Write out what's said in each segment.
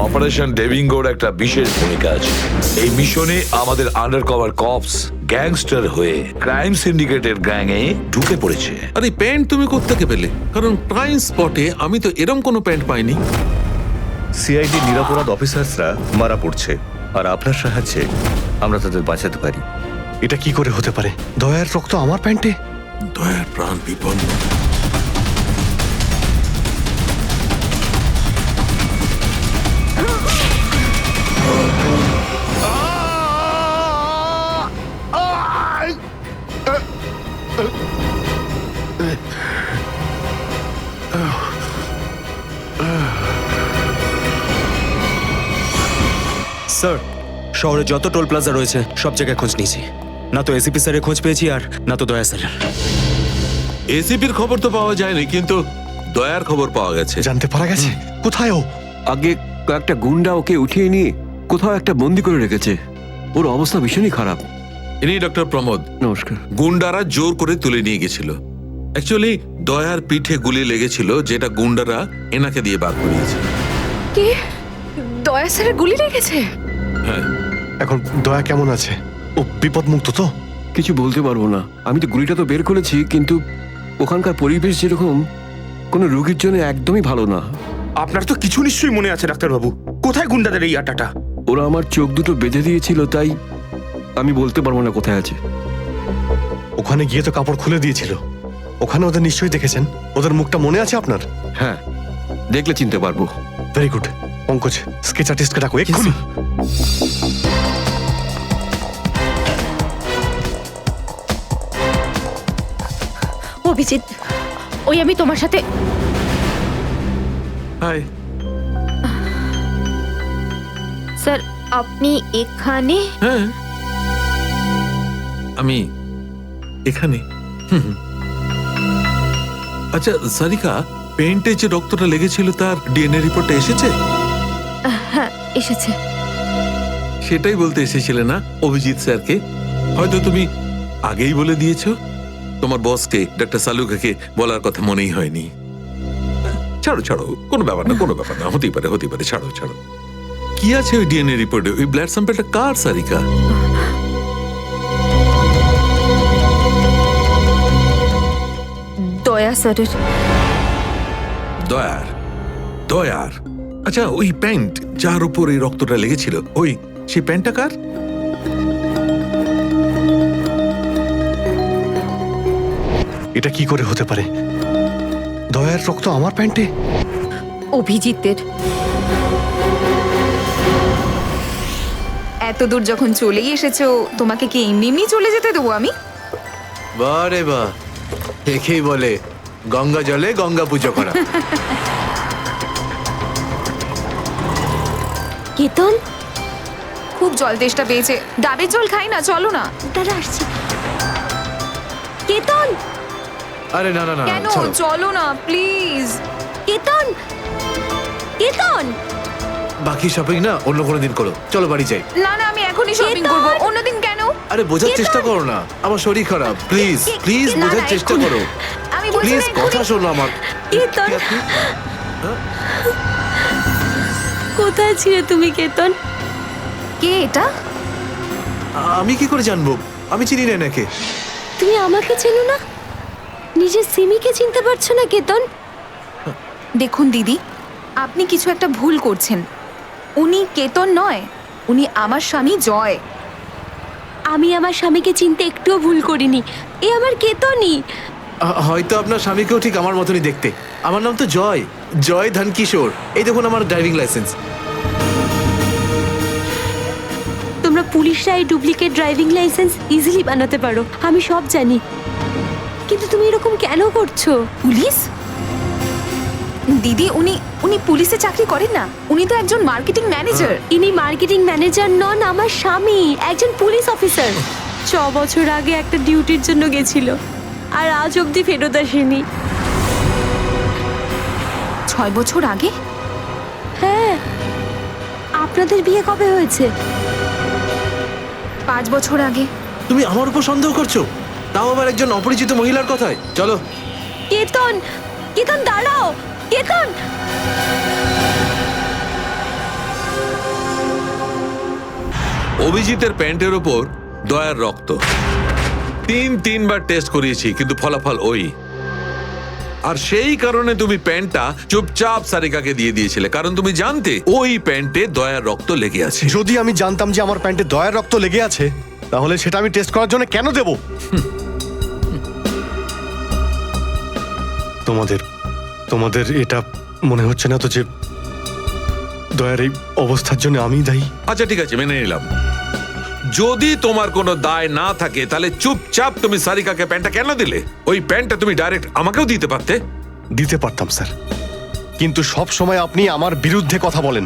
Operation ডেভিঙ্গোর একটা বিশেষ ভূমিকা আছে। এই মিশনে আমাদের আন্ডারকভার কপস গ্যাংস্টার হয়ে ক্রাইম সিন্ডিকেটের গ্যাংয়ে ঢুকে পড়েছে। আরে প্যান্ট তুমি কোত্থেকে পেলে? কারণ ক্রাইম স্পটে আমি তো এরম কোনো প্যান্ট পাইনি। সিআইডি নিরাপরাধ অফিসার্সরা মারা পড়ছে, আর আপনার সাহায্যে আমরা তাদের বাঁচাতে পারি। এটা কি করে হতে পারে? দয়ার রক্ত আমার প্যান্টে? দয়ার প্রাণ বিপন্ন। স্যার, শহরে যত টোল প্লাজা রয়েছে সব জায়গায় খোঁজ নিয়েছি। না তো এসিপি স্যারের খোঁজ পেয়েছি, আর না তো দয়া স্যারের। এসিপির খবর তো পাওয়া যায়নি, কিন্তু দয়ার খবর পাওয়া গেছে। জানতে পারা গেছে কোথায় ও? আগে কয়েকটা গুন্ডা ওকে উঠিয়ে নিয়ে কোথাও একটা বন্দি করে রেখেছে। ওর অবস্থা ভীষণই খারাপ। ইনি ডক্টর প্রমোদ। নমস্কার। গুন্ডারা জোর করে তুলে নিয়ে গেছিল। অ্যাকচুয়ালি দয়ার পিঠে গুলি লেগেছিল, যেটা গুন্ডারা এনাকে দিয়ে বার করিয়েছে। কে? দয়া স্যারের গুলি লেগেছে? হ্যাঁ। এখন দয়া কেমন আছে? ও বিপদ মুক্ত তো? কিছু বলতে পারবো না। আমি তো গুলিটা তো বের করেছি, কিন্তু ওখানকার পরিবেশ যেরকম কোনো রোগীর জন্য একদমই ভালো না। আপনার তো কিছু নিশ্চয়ই মনে আছে ডাক্তারবাবু। কোথায় গুন্ডাদের এই আটাটা? ওরা আমার চোখ দুটো বেঁধে দিয়েছিল, তাই আমি বলতে পারবো না কোথায় আছে। ওখানে গিয়ে তো কাপড় খুলে দিয়েছিল। ওখানে ওদের নিশ্চয়ই দেখেছেন। ওদের মুখটা মনে আছে আপনার? হ্যাঁ, দেখলে চিনতে পারবো। Very good. পঙ্কজ, স্কেচ আর্টিস্টকে ডাকো এক্ষুনি। অভিজিৎ, ওই আমি তোমার সাথে। হাই। স্যার, আপনি এখানে? হ্যাঁ, আমি এখানে। আচ্ছা সারিকা, পেন্টে যে রক্তটা লেগেছিল তার ডিএনএ রিপোর্টটা এসেছে? হ্যাঁ, এসেছে। সেটাই বলতে এসেছিলে না অভিজিৎ স্যারকে? হয়তো তুমি আগেই বলে দিয়েছো। তোমার বসকে, ডক্টর সালুকাকে বলার কথা মনেই হয়নি। ছাড়ো ছাড়ো, কোনো ব্যাপার না, কোনো ব্যাপার না। হতেই পারে, হতেই পারে। ছাড়ো ছাড়ো। কি আছে ওই ডিএনএ রিপোর্টে? ওই ব্লাড স্যাম্পলটা কার সারিকা? দয়া স্যারের। দয়ার? দয়ার? আচ্ছা, ওই প্যান্ট যার উপর এই রক্তটা লেগেছিল, ওই সেই প্যান্টটা কার? এটা কি করে হতে পারে? দয়ার রক্ত আমার প্যান্টে? অভিজিতের। এত দূর যখন চলেই এসেছো, তোমাকে কি এমনি এমনি চলে যেতে দেবো আমি? বারে বাহ, দেখেই বলে গঙ্গা জলে গঙ্গা পুজো করা। কেতন, খুব জল তেষ্টা পেয়েছে, ডাবের জল খাই না, চলো না। দাঁড়া আসছি। কেতন, আরে না না না, কেন? ছাড়ো। চলো না প্লিজ। কেতন, কেতন। বাকি শপিং না অন্য কোনো দিন করো, চলো বাড়ি যাই। না না, আমি এখনই শপিং কেতন! করবো। অন্যদিন কেন? আরে বোঝার চেষ্টা করো না, আমার শরীর খারাপ। প্লিজ প্লিজ না, বোঝার না, চেষ্টা এক্ষুনি। করো। আমি বলছি প্লিজ না, এক্ষুনি। কথা শোনো আমার। কেতন, কি আপনি? কোথায় ছিলে তুমি কেতন? কে এটা? আমি কি করে জানবো? আমি চিনি না এনাকে। তুমি আমাকে চেনো না? নিজের সিমিকে চিনতে পারছো না কেতন? দেখুন দিদি, আপনি কিছু একটা ভুল করছেন। উনি কেতন নয়, উনি আমার স্বামী জয়। আমি আমার স্বামীকে চিনতে একটুও ভুল করিনি। এ আমার কেতনই। হয়তো আপনার স্বামীকেও ঠিক আমার মতনই দেখতে। আমার নাম তো জয়, জয় ধনকিশোর। এই দেখুন আমার ড্রাইভিং লাইসেন্স। তোমরা পুলিশরা এই ডুপ্লিকেট ড্রাইভিং লাইসেন্স ইজিলি বানাতে পারো, আমি সব জানি। কিন্তু তুমি এরকম কেন করছো? পুলিশ? দিদি, উনি উনি পুলিশে চাকরি করেন না, উনি তো একজন মার্কেটিং ম্যানেজার। ইনি মার্কেটিং ম্যানেজার নন, আমার স্বামী একজন পুলিশ অফিসার। 6 বছর আগে একটা ডিউটির জন্য গেছিল, আর আজ অবধি ফেরত আসেনি। 6 বছর আগে? হ্যাঁ। আপনাদের বিয়ে কবে হয়েছে? 5 বছর আগে। তুমি আমার উপর সন্দেহ করছো, তাও আবার একজন অপরিচিত মহিলার কথায়। চলো। কেতন, কেতন দাঁড়াও, কেতন। অভিজিতের প্যান্টের ওপর দয়ার রক্ত। তিনবার টেস্ট করিয়েছি, কিন্তু ফলাফল ওই। আর সেই কারণে তুমি প্যান্টটা চুপচাপ সারিকাকে দিয়ে দিয়েছিলে, কারণ তুমি জানতে ওই প্যান্টে দয়ার রক্ত লেগে আছে। যদি আমি জানতাম যে আমার প্যান্টে দয়ার রক্ত লেগে আছে, তাহলে সেটা আমি টেস্ট করার জন্য কেন দেব? তোমাদের এটা মনে হচ্ছে না তো যে দয়ার এই অবস্থার জন্য আমিই দায়ী? আচ্ছা ঠিক আছে, মেনে নিলাম। যদি তোমার কোনো দায় না থাকে তাহলে চুপচাপ তুমি সারিকাকে প্যান্টটা কেন দিলে? ওই প্যান্টটা তুমি ডাইরেক্ট আমাকেও দিতে পারতে। দিতে পারতাম স্যার, কিন্তু সব সময় আপনি আমার বিরুদ্ধে কথা বলেন।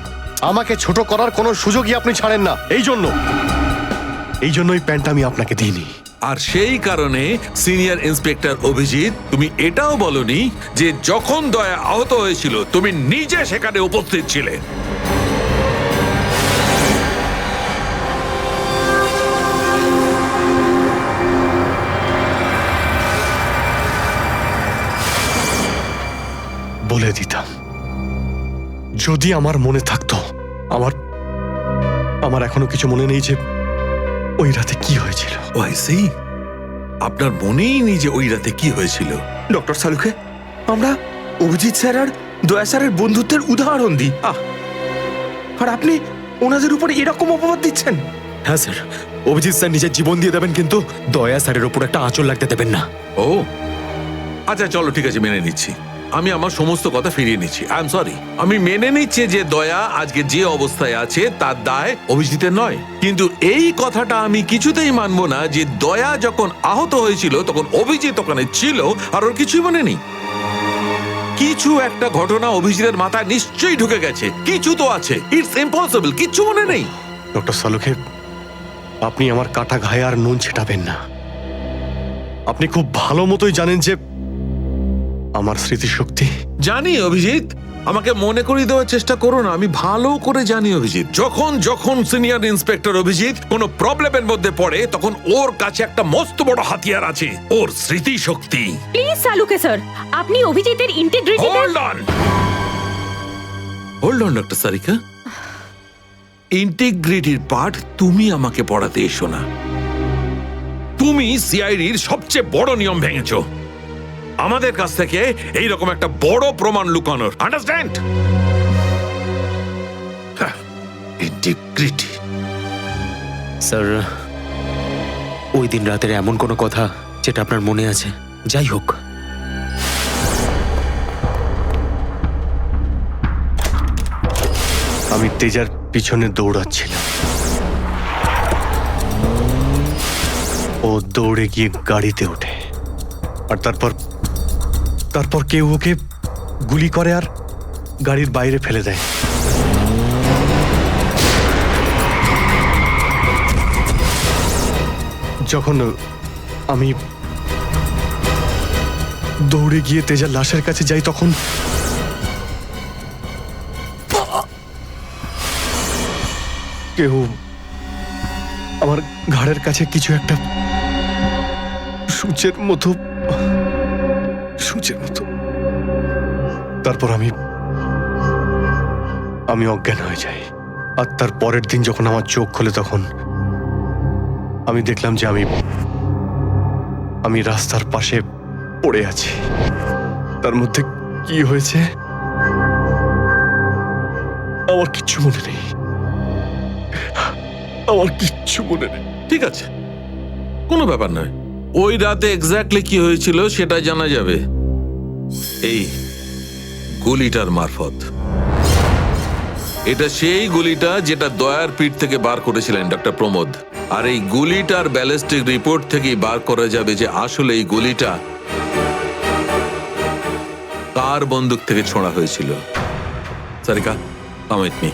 আমাকে ছোট করার কোনো সুযোগই আপনি ছাড়েন না। এই জন্য ওই প্যান্টটা আমি আপনাকে দিইনি। আর সেই কারণে সিনিয়র ইন্সপেক্টর অভিজিৎ, তুমি এটাও বলনি যে যখন দয়া আহত হয়েছিল তুমি নিজে সেখানে উপস্থিত ছিলে। বলে দিতাম, যদি আমার মনে থাকতো। আমার এখনো কিছু মনে নেই যে ওই রাতে কি হয়েছিল। আপনার মনেই নেই যে ওই রাতে কি হয়েছিল? ডক্টর সালুকে আমরা অভিজিৎ স্যার আর দয়া স্যারের বন্ধুত্বের উদাহরণ দিই, আর আপনি ওনাদের উপরে এরকম অপবাদ দিচ্ছেন? হ্যাঁ স্যার, অভিজিৎ স্যার নিজের জীবন দিয়ে দেবেন, কিন্তু দয়া স্যারের উপর একটা আঁচল লাগতে দেবেন না। ও আচ্ছা, চলো ঠিক আছে, মেনে নিচ্ছি। আমি আমার সমস্ত কথা ফিরিয়ে নিচ্ছি। I am sorry. আমি মেনে নিচ্ছি যে দয়া আজকে যে অবস্থায় আছে তার দায় অভিজিতের নয়, কিন্তু এই কথাটা আমি কিছুতেই মানবো না যে দয়া যখন আহত হয়েছিল তখন অভিজিৎ ওখানে ছিল আর ওর কিছুই মনে নেই। কিছু একটা ঘটনা অভিজিতের মাথায় নিশ্চয়ই ঢুকে গেছে, কিছু তো আছে। ইটস ইম্পসিবল, কিচ্ছু মনে নেই। ডক্টর সালুকে, আপনি আমার কাটা ঘায়ে আর নুন ছেটাবেন না। আপনি খুব ভালো মতোই জানেন যে আমার স্মৃতিশক্তি। জানি অভিজিৎ, আমাকে মনে করিয়ে দেওয়ার চেষ্টা করো না। আমি ভালো করে জানি অভিজিৎ, যখন সিনিয়র ইন্সপেক্টর অভিজিৎ কোনো প্রবলেমের মধ্যে পড়ে তখন ওর কাছে একটা মস্ত বড় হাতিয়ার আছে, ওর স্মৃতিশক্তি। প্লিজ সালুকে স্যার, আপনি অভিজিতের integrity. Hold on doctor Sarika, ইন্টিগ্রিটির পার্ট তুমি আমাকে পড়াতে এসো না। তুমি সিআইডির সবচেয়ে বড় নিয়ম ভেঙেছো, আমাদের কাছ থেকে এইরকম একটা বড় প্রমাণ লুকানোর। আন্ডারস্ট্যান্ড? ইন্টিগ্রিটি। স্যার, ওই দিন রাতের এমন কোনো কথা যেটা আপনার মনে আছে? যাই হোক, আমি তেজার পিছনে দৌড়াচ্ছিলাম। ও দৌড়ে গিয়ে গাড়িতে ওঠে, আর তারপর কেউ ওকে গুলি করে আর গাড়ির বাইরে ফেলে দেয়। যখন আমি দৌড়ে গিয়ে তেজার লাশের কাছে যাই, তখন কেউ আমার ঘাড়ের কাছে কিছু একটা সূচের মতো। তারপর আমি অজ্ঞান হয়ে যাই। আর তার পরের দিন যখন আমার চোখ খোলে, তখন আমি দেখলাম যে আমি রাস্তার পাশে পড়ে আছি। তার মধ্যে কি হয়েছে আমার কিচ্ছু মনে নেই। ঠিক আছে, কোনো ব্যাপার নয়। ওই রাতে এক্স্যাক্টলি কি হয়েছিল সেটা জানা যাবে এই গুলিটার মারফত। এটা সেই গুলিটা যেটা দয়ার পিঠ থেকে বার করেছিলেন ডক্টর প্রমোদ। আর এই গুলিটার ব্যালিস্টিক রিপোর্ট থেকেই বার করা যাবে যে আসলে এই গুলিটা কার বন্দুক থেকে ছোঁড়া হয়েছিল। Sarika, come with me.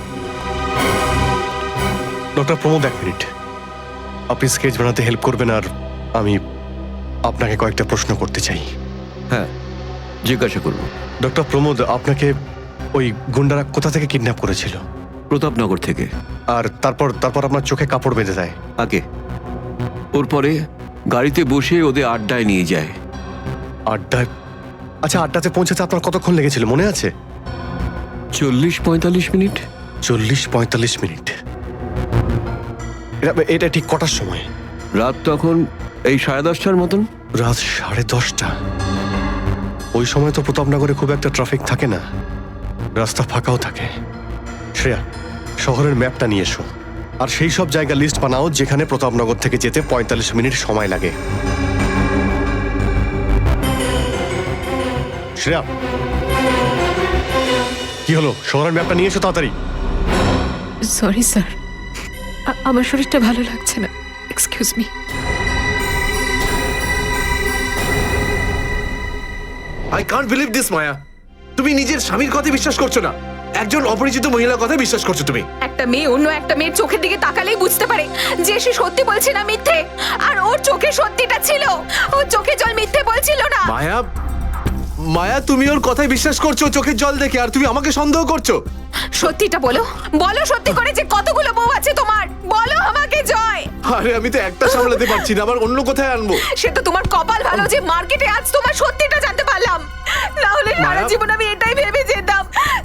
Doctor Pramod, এক মিনিট। আপনি স্কেচ বানাতে হেল্প করবেন, আর আমি আপনাকে কয়েকটা প্রশ্ন করতে চাই। হ্যাঁ, জিজ্ঞাসা করব। ডক্টর প্রমোদ, আপনাকে ওই গুন্ডারা কোথা থেকে কিডন্যাপ করেছিল? প্রতাপনগর থেকে। আর তারপর আপনার চোখে কাপড় বেঁধে দেয়? আগে ওর পরে গাড়িতে বসে ওদের আড্ডায় নিয়ে যায়। আড্ডায়? আচ্ছা, আড্ডাতে পৌঁছাতে আপনার কতক্ষণ লেগেছিল মনে আছে? 40-45 মিনিট। 40-45 মিনিট। এটা ঠিক কটার সময়? রাত তখন এই 10:30টার মতন। রাত 10:30টা? ওই সময় তো প্রতাপনগরে খুব একটা ট্রাফিক থাকে না, রাস্তা ফাঁকাও থাকে। শ্রেয়া, শহরের ম্যাপটা নিয়ে এসো, আর সেই সব জায়গা লিস্ট বানাও যেখানে প্রতাপনগর থেকে যেতে 45 মিনিট সময় লাগে। শ্রেয়া, কি হলো? শহরের ম্যাপটা নিয়ে এসো তাড়াতাড়ি। সরি স্যার, আমার শরীরটা ভালো লাগছে না, excuse me. I can't believe this Maya, তুমি নিজের স্বামীর কথা বিশ্বাস করছো না, একজন অপরিচিত মহিলার কথা বিশ্বাস করছো তুমি। একটা মেয়ে অন্য একটা মেয়ের চোখের দিকে তাকালেই বুঝতে পারে যে সে সত্যি বলছে না মিথ্যে, আর ওর চোখে সত্যিটা ছিল, ওর চোখে জল মিথ্যে বলছিল না। মায়া, মায়া তুমি ওর কথায় বিশ্বাস করছো চোখের জল দেখে, আর তুমি আমাকে সন্দেহ করছো। সত্যিটা বলো, বলো সত্যি করে যে কতগুলো বউ আছে তোমার, বলো আমাকে জয়। আরে আমি তো একটা সামলাতে পারছি না, আবার অন্য কোথায় আনবো? সে তো তোমার কপাল ভালো যে মার্কেটে আজ তোমার সত্যিটা জানতে পারলাম, না হলে সারা মায়া- জীবন আমি এটাই ভেবে যেতাম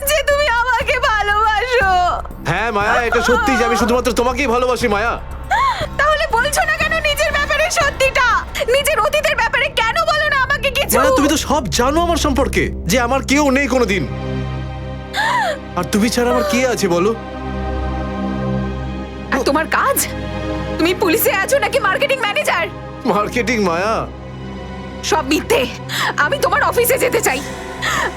যে তুমি আমাকে ভালোবাসো। হ্যাঁ মায়া, এটা সত্যি যে আমি শুধুমাত্র তোমাকেই ভালোবাসি মায়া। তাহলে বলছো না কেন নিজের ব্যাপারে সত্যিটা? নিজের অতীতের ব্যাপারে কেন বলো না আমাকে কিছু? মায়া তুমি তো সব জানো আমার সম্পর্কে, যে আমার কেউ নেই কোনোদিন, আর তুমি ছাড়া আমার কে আছে বলো? আর তোমার কাজ? তুমি পুলিশে আছো নাকি মার্কেটিং ম্যানেজার? মার্কেটিং মায়া। সব মিথ্যে। আমি তোমার অফিসে যেতে চাই।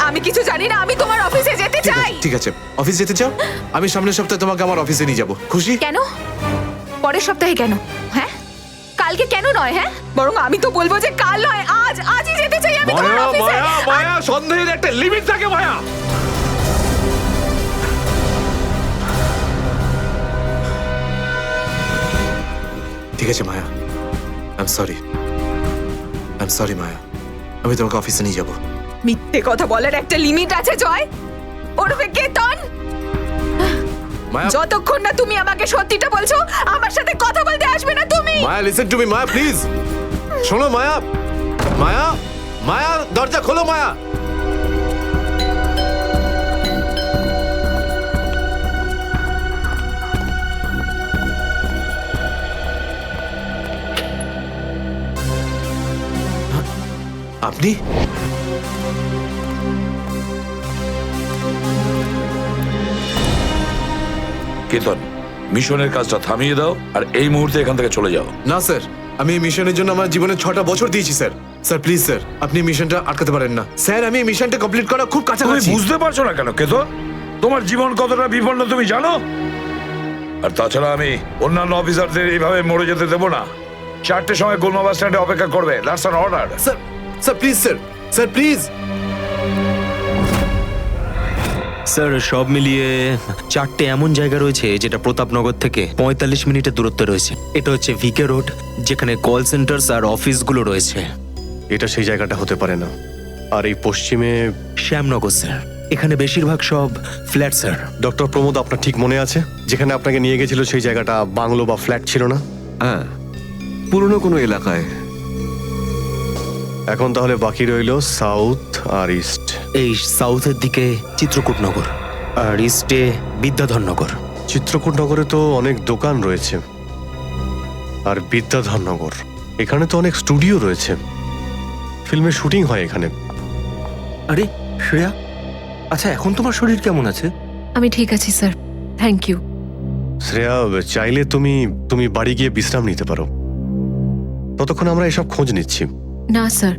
আমি কিছু জানি না, আমি তোমার অফিসে যেতে ঠিক চাই। আছে, ঠিক আছে, অফিস যেতে চাও? আমি সামনের সপ্তাহে তোমাকে আমার অফিসে নিয়ে যাবো, খুশি? কেন? পরের সপ্তাহে কেন? হ্যাঁ, কালকে কেন নয়? হ্যাঁ, বরং আমি তো বলবো যে কাল নয়, আজই যেতে চাই আমি তোমার মায়া অফিসে। মায়া মায়া, সন্দেহের একটা লিমিট থাকে মায়া। ঠিক আছে মায়া, আই এম সরি মায়া, আমি তোমাকে অফিসে নিয়ে যাবো। মিথ্যে কথা বলার একটা লিমিট আছে জয়, ওরফে কেতন। মায়া, যতক্ষণ না তুমি আমাকে সত্যিটা বলছো, আমার সাথে কথা বলতে আসবে না তুমি। Maya listen to me Maya, please শোনো মায়া। মায়া, মায়া দরজা খোলো মায়া। আপনি? কেতন, মিশনের কাজটা থামিয়ে দাও আর এই মুহূর্তে এখান থেকে চলে যাও। না স্যার, আমি এই মিশনের জন্য আমার জীবনে 6টা বছর দিয়েছি স্যার। স্যার প্লিজ স্যার, আপনি এই মিশনটা আটকাতে পারেন না স্যার। আমি এই মিশনটা কমপ্লিট করা খুব তুমি কাছাকাছি। বুঝতে পারছো না কেন কেতন? তোমার জীবন কতটা বিপন্ন তুমি জানো? আর তাছাড়া আমি অন্যান্য অফিসারদের এইভাবে মরে যেতে দেবো না। 4টের সময় গোলমা বাস স্ট্যান্ডে অপেক্ষা করবে, that's an order. Sir, sir please sir, sir please. Sir সব মিলিয়ে 4টে এমন জায়গা রয়েছে যেটা প্রতাপনগর থেকে 45 মিনিটের দূরত্বে রয়েছে। এটা হচ্ছে ভিকে রোড, যেখানে কল সেন্টার্স আর অফিসগুলো রয়েছে। এটা সেই জায়গাটা হতে পারে না। আর এই পশ্চিমে শ্যামনগর স্যার, এখানে বেশিরভাগ সব ফ্ল্যাট স্যার। ডক্টর প্রমোদ, আপনার ঠিক মনে আছে যেখানে আপনাকে নিয়ে গেছিল সেই জায়গাটা বাংলো বা ফ্ল্যাট ছিল না? হ্যাঁ, পুরনো কোনো এলাকায়। এখন তাহলে বাকি রইল সাউথ আর ইস্ট। এই সাউথের দিকে চিত্রকূটনগর, আর ইস্টে বিদ্যাধরনগর। চিত্রকূটনগরে তো অনেক দোকান রয়েছে, আর বিদ্যাধরনগর এখানে তো অনেক স্টুডিও রয়েছে, ফিল্মের শুটিং হয় এখানে। আরে শ্রেয়া, আচ্ছা এখন তোমার শরীর কেমন আছে? আমি ঠিক আছি স্যার, থ্যাংক ইউ। শ্রেয়া, চাইলে তুমি বাড়ি গিয়ে বিশ্রাম নিতে পারো, ততক্ষণ আমরা এসব খোঁজ নিচ্ছি। না স্যার,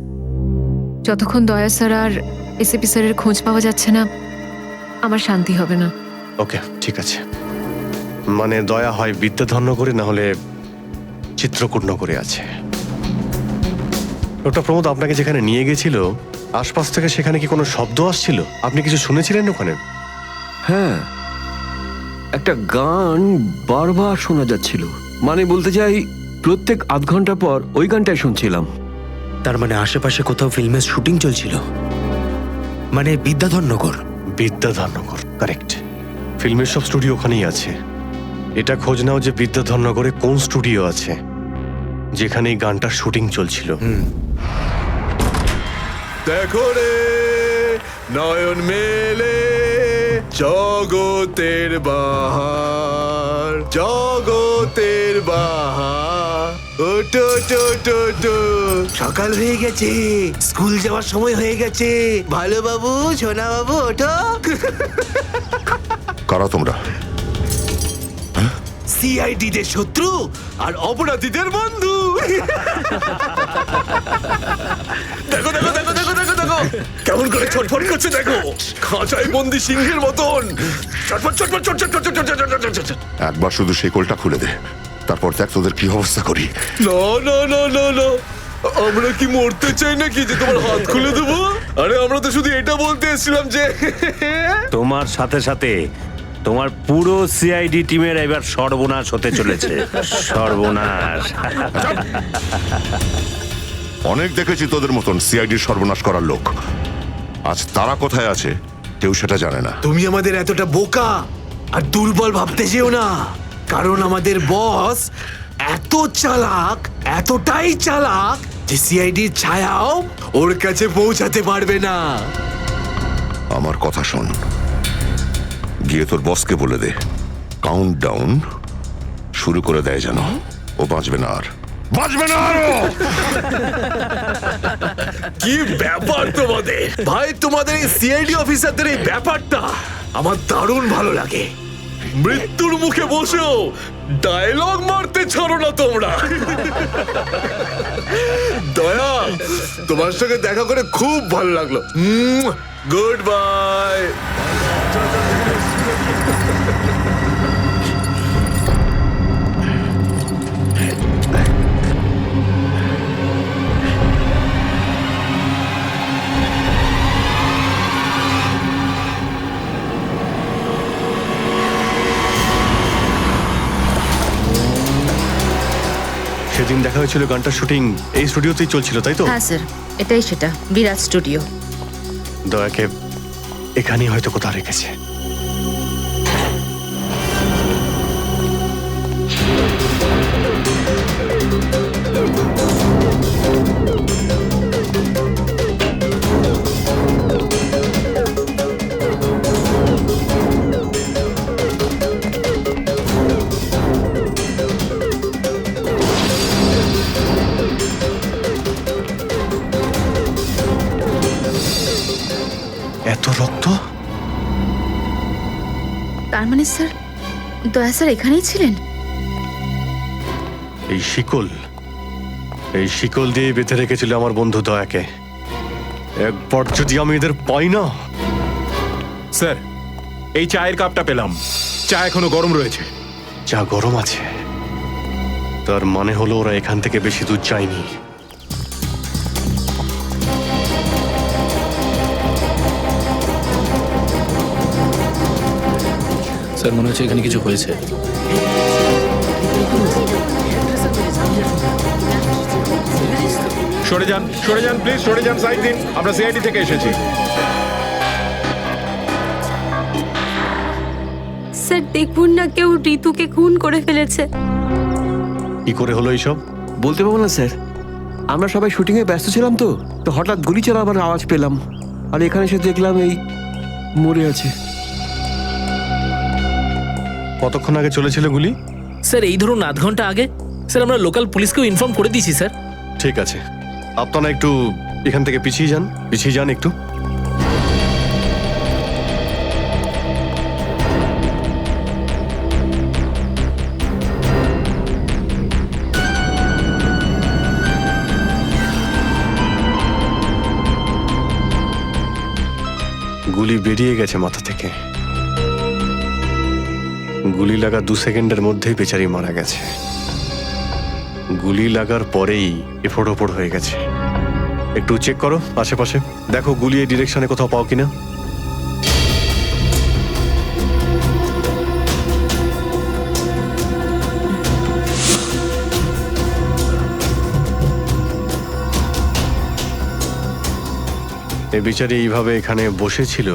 যতক্ষণ দয়া স্যার আর এসিপি স্যারের খোঁজ পাওয়া যাচ্ছে না, আমার শান্তি হবে না। ওকে, ঠিক আছে। মানে দয়া হয় বিদ্যাধরনগরে, না হলে চিত্রকূটনগরে আছে। ডক্টর প্রমোদ আপনাকে যেখানে নিয়ে গেছিল, আশপাশ থেকে সেখানে কি কোনো শব্দ আসছিল? আপনি কিছু শুনেছিলেন ওখানে? হ্যাঁ, একটা গান বারবার শোনা যাচ্ছিল। মানে বলতে চাই, প্রত্যেক আধ ঘন্টা পর ওই গানটাই শুনছিলাম। তার মানে আশেপাশে কোথাও ফিল্মের শুটিং চলছিল, মানে বিদ্যাধরনগর। বিদ্যাধরনগর, কারেক্ট। ফিল্মের সব স্টুডিও ওখানেই আছে। এটা খোঁজ নাও যে বিদ্যাধরনগরে কোন স্টুডিও আছে যেখানে এই গানটার শুটিং চলছিল। দেখো রে নয়ন মেলে জগতের বাহার, জগতের বাহার, ওটো টো টো টো। সকাল হয়ে গেছে, স্কুল যাওয়ার সময় হয়ে গেছে। ভালো বাবু, সোনা বাবু, ওঠো। কারা তোমরা? সিআইডি দের শত্রু আর অপরাধীদের বন্ধু। দেখো দেখো দেখো দেখো দেখো দেখো কেমন করে ছটফট করছে, দেখো খাঁচায় বন্দি সিংহের মতন ছটফট ছটফট ছটফট ছটফট ছটফট ছটফট। একবার শুধু শেকলটা খুলে দে, তারপর দেখ তোদের কি অবস্থা করি। না না না না না, আমরা কি মরতে চাই নাকি যে তোমার হাত খুলে দেবো? আরে আমরা তো শুধু এটা বলতে এসেছিলাম যে তোমার সাথে সাথে তোমার পুরো সিআইডি টিমের এবার সর্বনাশ হতে চলেছে। সর্বনাশ। অনেক দেখেছি তোদের মতন সিআইডির সর্বনাশ করার লোক। আজ তারা কোথায় আছে কেউ সেটা জানে না। তুমি আমাদের এতটা বোকা আর দুর্বল ভাবতে যেও না, কারণ আমাদের বস এত চালাক, এতটাই চালাক যে সিআইডির ছায়াও ওর কাছে পৌঁছাতে পারবে না। আমার কথা শোন, গিয়ে তোর বসকে বলে দে কাউন্ট ডাউন শুরু করে দেয় যেন। ও বাঁচবে না আর, বাঁচবে না আর। কি ব্যাপার তোমাদের ভাই, তোমাদের এই সিআইডি অফিসারদের এই ব্যাপারটা আমার দারুণ ভালো লাগে। মৃত্যুর মুখে বসেও ডায়লগ মারতে ছাড়ো না তোমরা। দয়া, তোমার সঙ্গে দেখা করে খুব ভালো লাগলো। Good bye. সেদিন দেখা হয়েছিল গানটার শুটিং এই স্টুডিওতেই চলছিল, তাই তো? হ্যাঁ স্যার, এটাই সেটা, বিরাট স্টুডিও। দয়াকে এখানেই হয়তো কোথাও রেখেছে। এত রক্ত? তার মানে স্যার, দয়া স্যার এখানেই ছিলেন? এই শিকল দিয়ে বেঁধে রেখেছিল আমার বন্ধু দয়াকে। একবার যদি আমি এদের পাই না। স্যার, এই চায়ের কাপটা পেলাম, চা এখনো গরম রয়েছে। চা গরম আছে, তার মানে হলো ওরা এখান থেকে বেশি দূর যায়নি। স্যার, মনে হচ্ছে এখানে কিছু হয়েছে। সরে যান প্লিজ, সরে যান, সাইড দিন। আমরা সিআইডি থেকে এসেছি। স্যার দেখুন না, কেউ ঋতুকে খুন করে ফেলেছে। কি করে হলো এইসব? বলতে পারবো না স্যার, আমরা সবাই শুটিংয়ে ব্যস্ত ছিলাম তো তো হঠাৎ গুলি চালাবার আওয়াজ পেলাম, আর এখানে এসে দেখলাম এই মরে আছে। কতক্ষণ আগে চলেছিল গুলি? স্যার এই ধরুন আধ ঘন্টা আগে। স্যার আমরা লোকাল পুলিশকেও ইনফর্ম করে দিয়েছি স্যার। ঠিক আছে, আপনারা একটু এখান থেকে পিছিয়ে যান একটু। গুলি বেরিয়ে গেছে মাথা থেকে। গুলি লাগা 2 সেকেন্ডের মধ্যেই বেচারি মারা গেছে। গুলি লাগার পরেই এফোড় ওপড় হয়ে গেছে। একটু চেক করো আশেপাশে, দেখো গুলি এই ডিরেকশনে কোথাও পাও কিনা। এ বেচারি এইভাবে এখানে বসেছিল,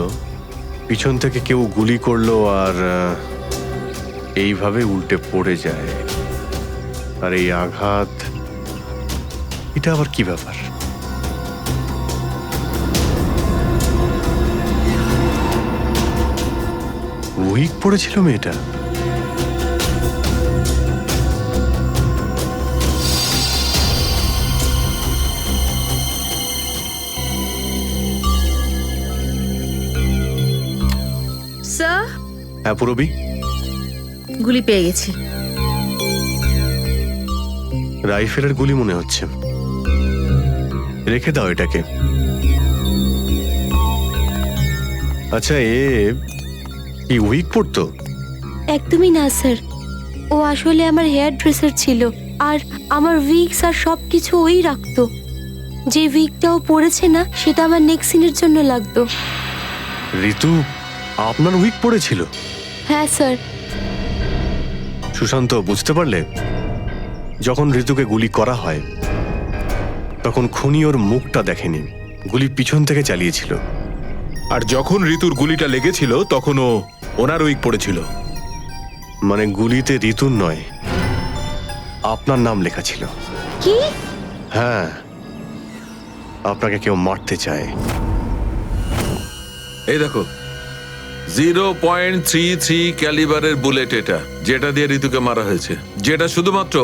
পিছন থেকে কেউ গুলি করলো আর এইভাবে উল্টে পড়ে যায়। আর এই আঘাত, এটা আবার কি ব্যাপার? উইক পড়েছিল মেয়েটা? স্যার, হ্যাঁ পুরবি, গুলি পেয়ে গেছি। রাইফেলের গুলি মনে হচ্ছে। রেখে দাও এটাকে। আচ্ছা, কি উইক পড়তো? একদমই না স্যার, ও আসলে আমার হেয়ার ড্রেসার ছিল, আর আমার উইগস আর সবকিছু ওই রাখতো। যে উইগটা ও পরেছে না, সেটা আমার নেক্সট সিনের জন্য লাগতো। ঋতু আপনার উইক পড়েছিল? হ্যাঁ স্যার। সুশান্ত, বুঝতে পারলে? যখন ঋতুকে গুলি করা হয় তখন খুনি ওর মুখটা দেখেনি, গুলি পিছন থেকে চালিয়েছিল। আর যখন ঋতুর গুলিটা লেগেছিল তখন ও ওনার উইক পড়েছিল। মানে গুলিতে ঋতুর নয়, আপনার নাম লেখা ছিল। কি? হ্যাঁ, আপনাকে কেউ মারতে চায়। এই দেখো, 0.33 ক্যালিবারের বুলেট এটা, যেটা দিয়ে ঋতুকে মারা হয়েছে, যেটা শুধুমাত্র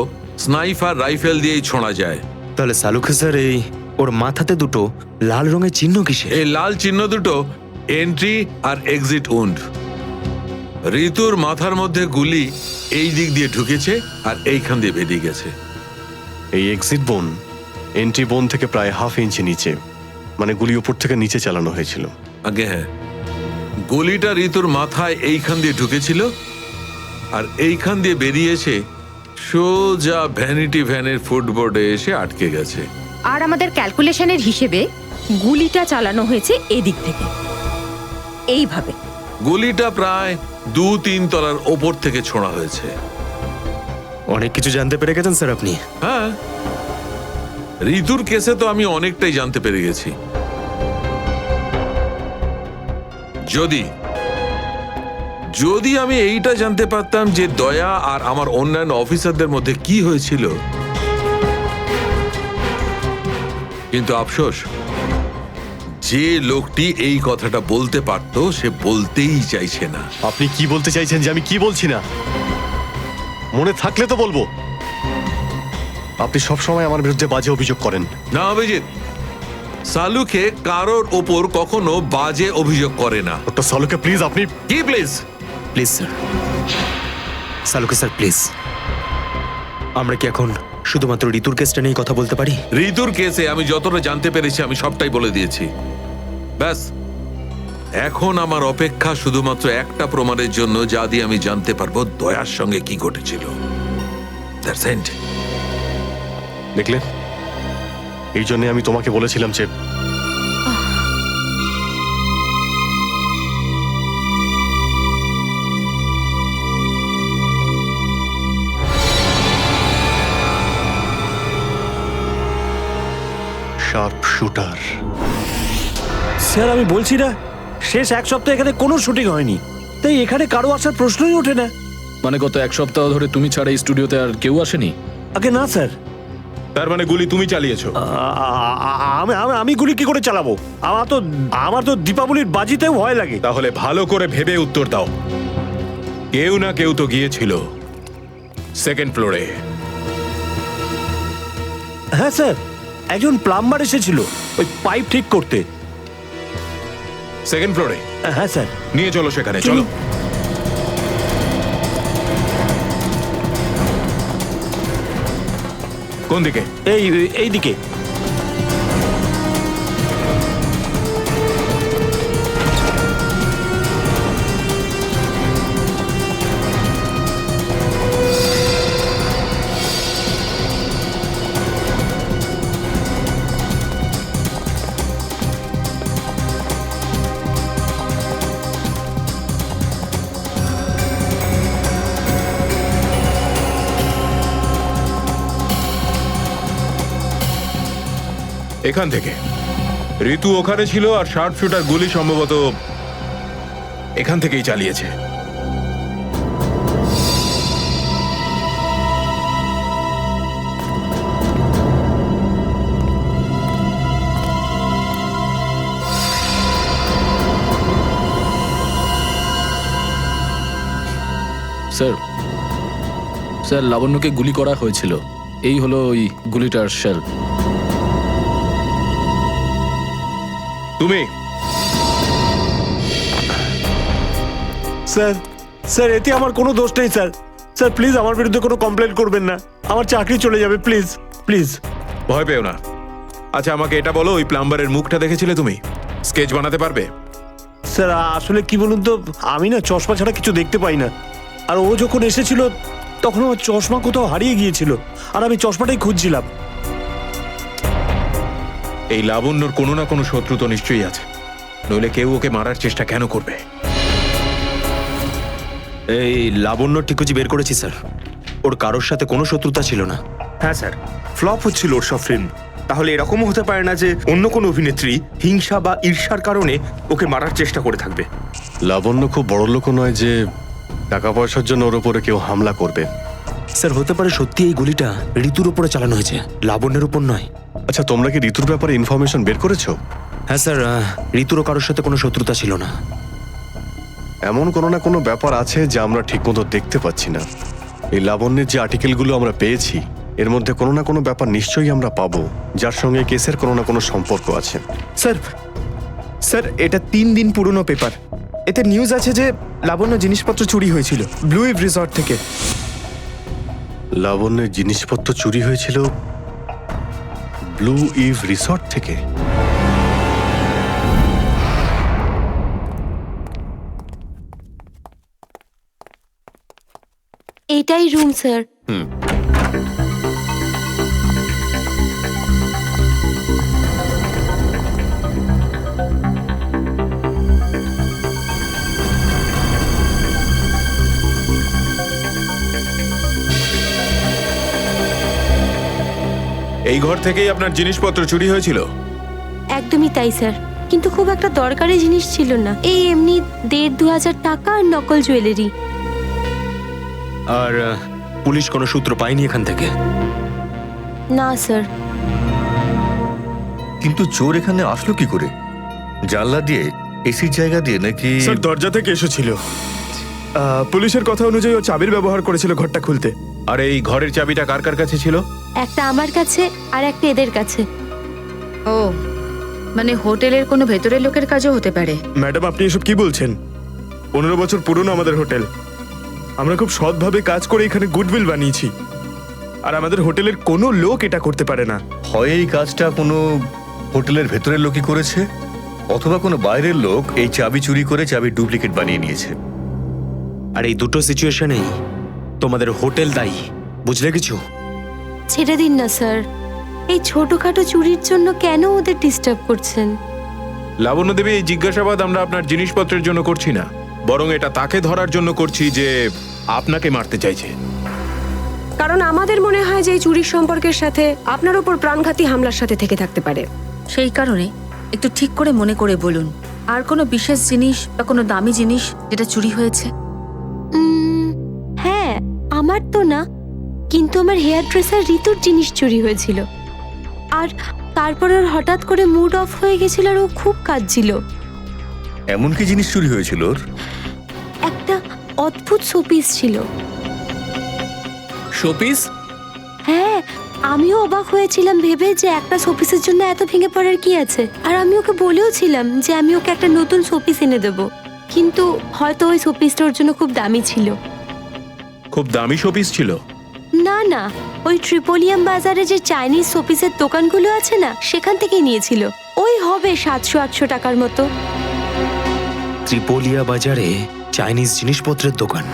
স্নাইপার রাইফেল দিয়েই ছোঁড়া যায়। তাহলে সালুখে স্যার, এই ওর মাথাতে দুটো লাল রঙের চিহ্ন কিসে? এই লাল চিহ্ন দুটো এন্ট্রি আর এক্সিট উন্ড। ঋতুর মাথার মধ্যে গুলি এই দিক দিয়ে ঢুকেছে আর এইখান দিয়ে বেরিয়ে গেছে। এই এক্সিট বোন এন্ট্রি বোন থেকে প্রায় হাফ ইঞ্চি নিচে, মানে গুলি উপর থেকে নিচে চালানো হয়েছিল। আগে হ্যাঁ, গুলিটা ঋতুর মাথায় এইখান দিয়ে ঢুকেছিল আর এইখান দিয়ে বেরিয়েছে সোজা ভ্যানিটি ভ্যানের ফুটবোর্ডে এসে আটকে গেছে। আর আমাদের ক্যালকুলেশনের হিসেবে গুলিটা চালানো হয়েছে এদিক থেকে, এইভাবে। গুলিটা প্রায় 2-3 তলার ওপর থেকে ছোঁড়া হয়েছে। অনেক কিছু জানতে পেরে গেছেন স্যার আপনি। হ্যাঁ, ঋতুর কেসে তো আমি অনেকটাই জানতে পেরে গেছি। যদি আমি এইটা জানতে পারতাম যে দয়া আর আমার অন্যান্য অফিসারদের মধ্যে কি হয়েছিল, কিন্তু আফসোস, যে লোকটি এই কথাটা বলতে পারতো সে বলতেই চাইছে না। আপনি কি বলতে চাইছেন যে আমি কি বলছি না? মনে থাকলে তো বলবো। আপনি সবসময় আমার বিরুদ্ধে বাজে অভিযোগ করেন। না অভিজিৎ, সালুকে কারোর ওপর কখনো বাজে অভিযোগ করে না। ডক্টর সালুকে প্লিজ, আপনি কি please? Please sir, Salunke sir please, আমরা কি এখন শুধুমাত্র ঋতুর কেসটা নিয়ে কথা বলতে পারি? ঋতুর কেসে আমি যতটা জানতে পেরেছি আমি সবটাই বলে দিয়েছি। ব্যাস, এখন আমার অপেক্ষা শুধুমাত্র একটা প্রমাণের জন্য, যা দিয়ে আমি জানতে পারবো দয়ার সঙ্গে কি ঘটেছিল। That's it. দেখলে, এই জন্য আমি তোমাকে বলেছিলাম যে শার্প শুটার। স্যার, আমি বলছি না, শেষ এক সপ্তাহ এখানে কোনো শুটিং হয়নি, তাই এখানে কারো আসার প্রশ্নই ওঠে না। মানে গত এক সপ্তাহ ধরে তুমি ছাড়া এই স্টুডিওতে আর কেউ আসেনি? আগে না স্যার। তার মানে গুলি তুমি চালিয়েছো? আমি গুলি কি করে চালাবো? আমার তো দীপাবলির বাজিতেও ভয় লাগে। তাহলে ভালো করে ভেবে উত্তর দাও। কেউ না কেউ তো গিয়েছিল সেকেন্ড ফ্লোরে। হ্যাঁ স্যার, একজন প্লাম্বার এসেছিল ওই পাইপ ঠিক করতে। সেকেন্ড ফ্লোরে? হ্যাঁ স্যার। নিয়ে চলো সেখানে, চলো। কোন দিকে? এই দিকে। এখান থেকে ঋতু ওখানে ছিল, আর শার্প শুটার গুলি সম্ভবত এখান থেকেই চালিয়েছে। স্যার স্যার লাবণ্যকে গুলি করা হয়েছিল, এই হলো ওই গুলিটার শেল। তুমি স্যার স্যার এতে আমার কোনো দোষ নেই স্যার। স্যার প্লিজ আমার বিরুদ্ধে কোনো কমপ্লেন করবেন না, আমার চাকরি চলে যাবে, প্লিজ প্লিজ। ভয় পেও না। আচ্ছা আমাকে এটা বলো, ওই প্লাম্বারের মুখটা দেখেছিলে তুমি? স্কেচ বানাতে পারবে? স্যার আসলে কি বলুন তো, আমি না চশমা ছাড়া কিছু দেখতে পাই না। আর ও যখন এসেছিল তখন আমার চশমা কোথাও হারিয়ে গিয়েছিল, আর আমি চশমাটাই খুঁজছিলাম। এই লাবণ্যর কোনো না কোনো শত্রু তো নিশ্চয়ই আছে, নইলে কেউ ওকে মারার চেষ্টা কেন করবে? এই লাবণ্য ঠিকুজি বের করেছি স্যার, ওর কারোর সাথে কোনো শত্রুতা ছিল না। হ্যাঁ স্যার, ফ্লপ হচ্ছিল ওর সব ফিল্ম। তাহলে এরকমও হতে পারে না যে অন্য কোনো অভিনেত্রী হিংসা বা ঈর্ষার কারণে ওকে মারার চেষ্টা করে থাকবে। লাবণ্য খুব বড় লোক নয় যে টাকা পয়সার জন্য ওর উপরে কেউ হামলা করবে। স্যার হতে পারে সত্যি এই গুলিটা ঋতুর উপরে চালানো হয়েছে, লাবণ্যের উপর নয়। আচ্ছা তোমরা কি ঋতুর ব্যাপারে ইনফরমেশন বের করেছো? হ্যাঁ স্যার, ঋতুরও কারোর সাথে কোনো শত্রুতা ছিল না। এমন কোনো না কোনো ব্যাপার আছে যা আমরা ঠিকমতো দেখতে পাচ্ছি না। এই লাবণ্যের যে আর্টিকেলগুলো আমরা পেয়েছি এর মধ্যে কোনো না কোনো ব্যাপার নিশ্চয়ই আমরা পাবো যার সঙ্গে কেসের কোনো না কোনো সম্পর্ক আছে। স্যার স্যার এটা 3 দিন পুরনো পেপার। এতে নিউজ আছে যে লাবণ্য জিনিসপত্র চুরি হয়েছিল ব্লু ইভ রিসর্ট থেকে। লাবণ্যের জিনিসপত্র চুরি হয়েছিল ব্লু ইভ রিসর্ট থেকে? এটাই রুম স্যার। এই ঘর থেকেই আপনার জিনিসপত্র চুরি হয়েছিল? একদমই তাই স্যার, কিন্তু খুব একটা দরকারি জিনিস ছিল না, এই এমনি 1,500-2,000 টাকা আর নকল জুয়েলারি। আর পুলিশ কোনো সূত্র পায়নি এখান থেকে? না স্যার। কিন্তু চোর এখানে আসলো কি করে? জানলা দিয়ে, এসির জায়গা দিয়ে নাকি? স্যার দরজা থেকে এসেছিল। পুলিশের কথা অনুযায়ী ও চাবির ব্যবহার করেছিল ঘরটা খুলতে। আর এই ঘরের চাবিটা কার কার কাছে ছিল? একটা আমার কাছে আর একটা এদের কাছে। ও মানে হোটেলের কোনো ভেতরের লোকের কাজও হতে পারে। ম্যাডাম আপনি এসব কি বলছেন? 15 বছর পুরনো আমাদের হোটেল, আমরা খুব সৎভাবে কাজ করে এখানে গুডউইল বানিয়েছি, আর আমাদের হোটেলের কোনো লোক এটা করতে পারে না। হয় এই কাজটা কোনো হোটেলের ভেতরের লোকই করেছে, অথবা কোনো বাইরের লোক এই চাবি চুরি করে চাবি ডুপ্লিকেট বানিয়ে নিয়েছে। আর এই দুটো সিচুয়েশনেই তোমাদের হোটেল দায়ী, বুঝলে কিছু? ছেড়ে দিন না স্যার, এই ছোটখাটো চুরির জন্য কেন ওদের ডিস্টার্ব করছেন? লাবণ্য দেবী, এই জিজ্ঞাসাবাদ আমরা আপনার জিনিসপত্রের জন্য করছি না, বরং এটা তাকে ধরার জন্য করছি যে আপনাকে মারতে চাইছে। কারণ আমাদের মনে হয় যে এই চুরির সম্পর্কের সাথে আপনার উপর প্রাণঘাতী হামলার সাথে থেকে থাকতে পারে। সেই কারণে একটু ঠিক করে মনে করে বলুন, আর কোনো বিশেষ জিনিস বা কোনো দামি জিনিস যেটা চুরি হয়েছে? হ্যাঁ, আমার তো না, কিন্তু আমার হেয়ার ড্রেসার ঋতুর জিনিস চুরি হয়েছিল, আর তারপর ওর হঠাৎ করে মুড অফ হয়ে গেছিল আর ও খুব কাঁদছিল। এমন কি জিনিস চুরি হয়েছিল ওর? একটা অদ্ভুত শোপিস ছিল। শোপিস? হ্যাঁ, আমিও অবাক হয়েছিলাম ভেবে যে একটা শোপিসের জন্য এত ভেঙে পড়ার কি আছে, আর আমি ওকে বলেও ছিলাম যে আমি ওকে একটা নতুন শোপিস এনে দেবো, কিন্তু হয়তো ওই শোপিসটা ওর জন্য খুব দামি ছিল। খুব দামি শোপিস ছিল? না না, ওই ট্রিপোলিয়াম বাজারে যে চাইনিজ শোপিসের দোকানগুলো আছে না, সেখান থেকেই নিয়েছিল। ওই হবে 700-800 টাকার মতো। ত্রিপোলিয়া বাজারে চাইনিজ জিনিসপত্রের দোকান?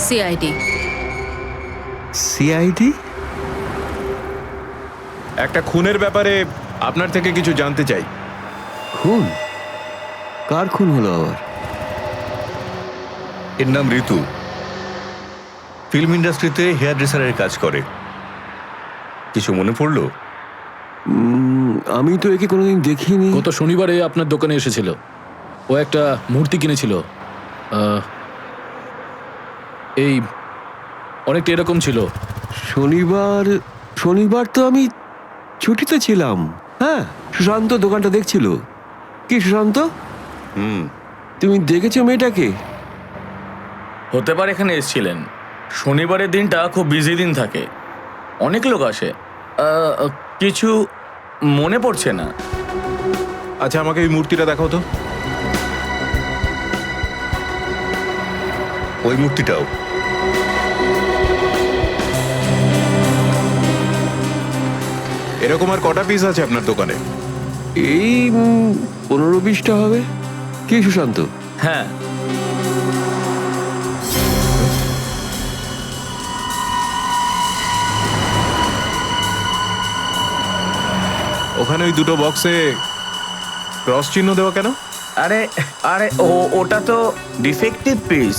সিআইডি। সিআইডি? একটা খুনের ব্যাপারে আপনার থেকে কিছু জানতে চাই। খুন? কার খুন হলো আবার? এর নাম ঋতু, ফিল্ম ইন্ডাস্ট্রিতে হেয়ার ড্রেসারের কাজ করে। কিছু মনে পড়লো? আমি তো একে কোনোদিন দেখিনি। গত শনিবারে আপনার দোকানে এসেছিল। ও একটা মূর্তি কিনেছিল। এই অনেকটা এরকম ছিল। শনিবার তো আমি ছুটিতে ছিলাম। হ্যাঁ, সুশান্ত দোকানটা দেখছিল। কি সুশান্ত? তুমি দেখেছো মেয়েটাকে? হতে পারে এখানে এসেছিলেন। শনিবারের দিনটা খুব বিজি দিন থাকে, অনেক লোক আসে। কিছু মনে পড়ছে না। আচ্ছা, আমাকে এই মূর্তিটা দেখাও তো। ওই মূর্তিটাও। এরকম আর কটা পিস আছে আপনার দোকানে? এই 15-20টা হবে। কি সুশান্ত? হ্যাঁ, ওখানে ওই দুটো বক্সে ক্রস চিহ্ন দেওয়া কেন? আরে আরে ওটা তো ডিফেক্টিভ পিস,